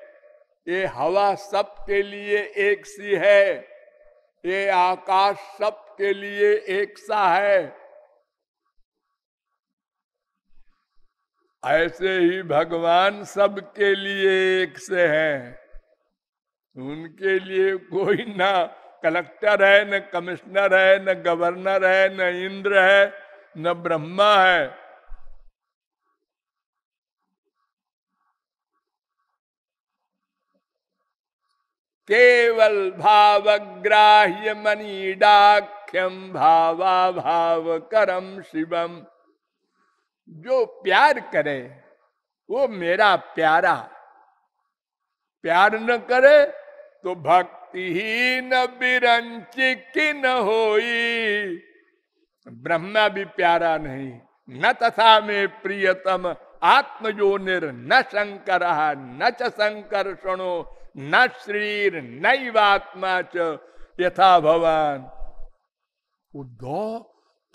ये हवा सब के लिए एक सी है, ये आकाश सब के लिए एक सा है। ऐसे ही भगवान सबके लिए एक से हैं। उनके लिए कोई ना कलेक्टर है, न कमिश्नर है, न गवर्नर है, न इंद्र है, न ब्रह्मा है। केवल भावग्राह्य मनीडाख्यम भावा भाव करम शिवम। जो प्यार करे वो मेरा प्यारा, प्यार न करे तो भक्ति ही न बिरंची की न होई। ब्रह्मा भी प्यारा नहीं, न तथा में प्रियतम आत्मजोनिर न शंकर न च संकर्षणो न शरीर नैवात्मा च यथा भवान। उद्धव,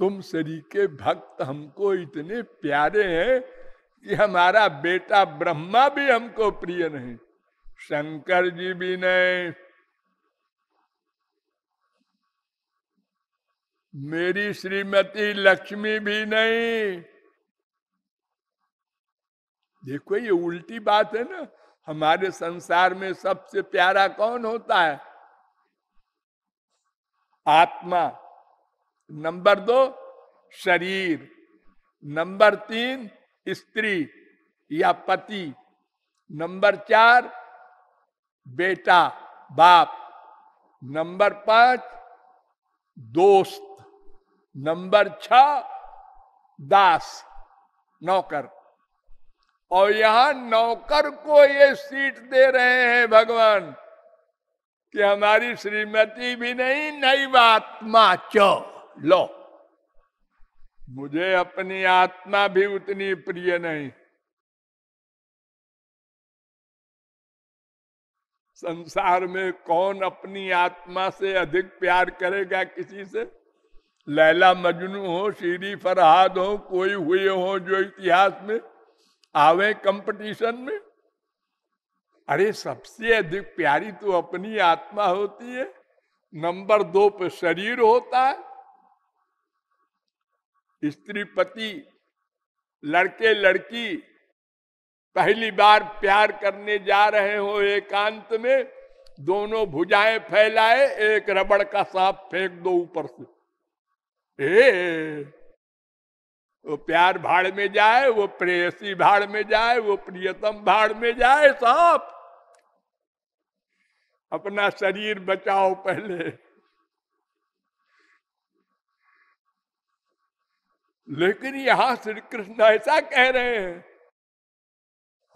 तुम शरीर के भक्त हमको इतने प्यारे हैं कि हमारा बेटा ब्रह्मा भी हमको प्रिय नहीं, शंकर जी भी नहीं, मेरी श्रीमती लक्ष्मी भी नहीं। देखो ये उल्टी बात है ना। हमारे संसार में सबसे प्यारा कौन होता है? आत्मा। नंबर 2 शरीर, नंबर 3 स्त्री या पति, नंबर 4 बेटा बाप, नंबर 5 दोस्त, नंबर 6 दास नौकर। और यहां नौकर को ये सीट दे रहे हैं भगवान कि हमारी श्रीमती भी नहीं, नैवात्मा च। लो, मुझे अपनी आत्मा भी उतनी प्रिय नहीं। संसार में कौन अपनी आत्मा से अधिक प्यार करेगा किसी से? लैला मजनू हो, शीरी फरहाद हो, कोई हुए हो जो इतिहास में आवे कंपटीशन में। अरे सबसे अधिक प्यारी तो अपनी आत्मा होती है। नंबर 2 पे शरीर होता है। स्त्री पति, लड़के लड़की पहली बार प्यार करने जा रहे हो एकांत में, दोनों भुजाएं फैलाए, एक रबड़ का सांप फेंक दो ऊपर से, वो प्यार भाड़ में जाए, वो प्रेयसी भाड़ में जाए, वो प्रियतम भाड़ में जाए। सांप, अपना शरीर बचाओ पहले। लेकिन यहां श्री कृष्ण ऐसा कह रहे हैं।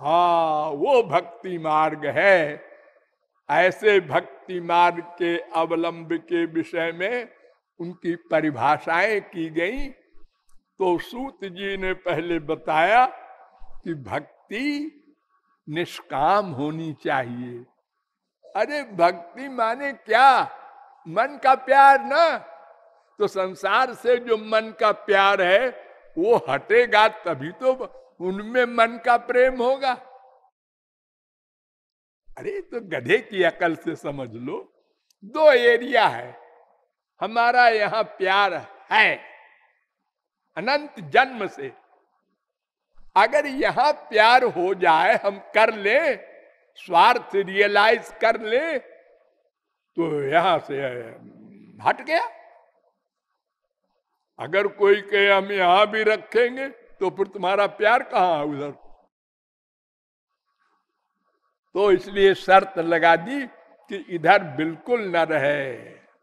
हाँ, वो भक्ति मार्ग है। ऐसे भक्ति मार्ग के अवलंब के विषय में उनकी परिभाषाएं की गई। तो सूत जी ने पहले बताया कि भक्ति निष्काम होनी चाहिए। अरे भक्ति माने क्या? मन का प्यार ना। तो संसार से जो मन का प्यार है वो हटेगा तभी तो उनमें मन का प्रेम होगा। अरे तो गधे की अकल से समझ लो, 2 एरिया है। हमारा यहाँ प्यार है अनंत जन्म से। अगर यहाँ प्यार हो जाए, हम कर ले, स्वार्थ रियलाइज कर ले, तो यहां से हट गया। अगर कोई कहे हम यहां भी रखेंगे तो फिर तुम्हारा प्यार कहां है उधर? तो इसलिए शर्त लगा दी कि इधर बिल्कुल न रहे,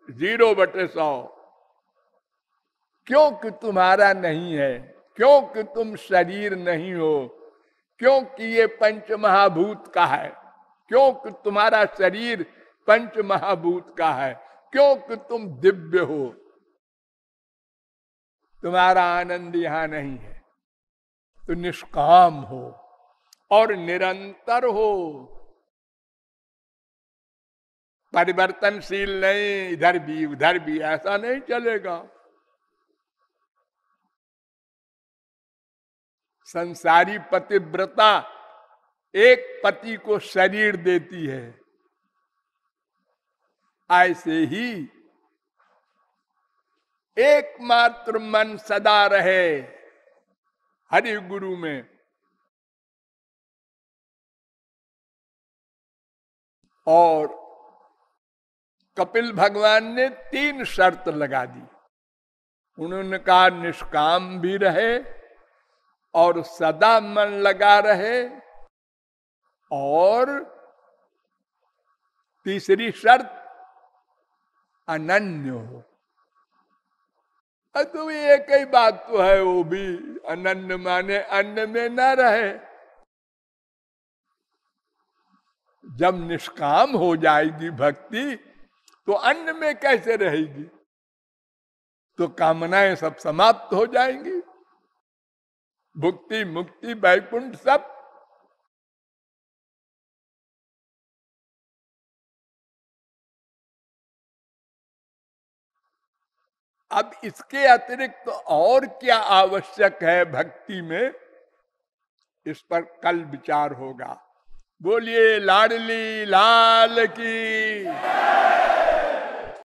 0/100। क्योंकि तुम्हारा नहीं है, क्योंकि तुम शरीर नहीं हो, क्योंकि ये पंच महाभूत का है, क्योंकि तुम्हारा शरीर पंच महाभूत का है, क्योंकि तुम दिव्य हो, तुम्हारा आनंद यहां नहीं है, तो निष्काम हो और निरंतर हो, परिवर्तनशील नहीं, इधर भी उधर भी, ऐसा नहीं चलेगा। संसारी पतिव्रता एक पति को शरीर देती है, ऐसे ही एकमात्र मन सदा रहे हरि गुरु में, और कपिल भगवान ने 3 शर्त लगा दी। उन्होंने कहा निष्काम भी रहे और सदा मन लगा रहे, और तीसरी शर्त अनन्य हो। तो एक ही बात तो है, वो भी अनन्य माने अन्य में न रहे। जब निष्काम हो जाएगी भक्ति तो अन्य में कैसे रहेगी, तो कामनाएं सब समाप्त हो जाएंगी, भुक्ति मुक्ति वैकुंठ सब। अब इसके अतिरिक्त तो और क्या आवश्यक है भक्ति में, इस पर कल विचार होगा। बोलिए लाडली लाल की।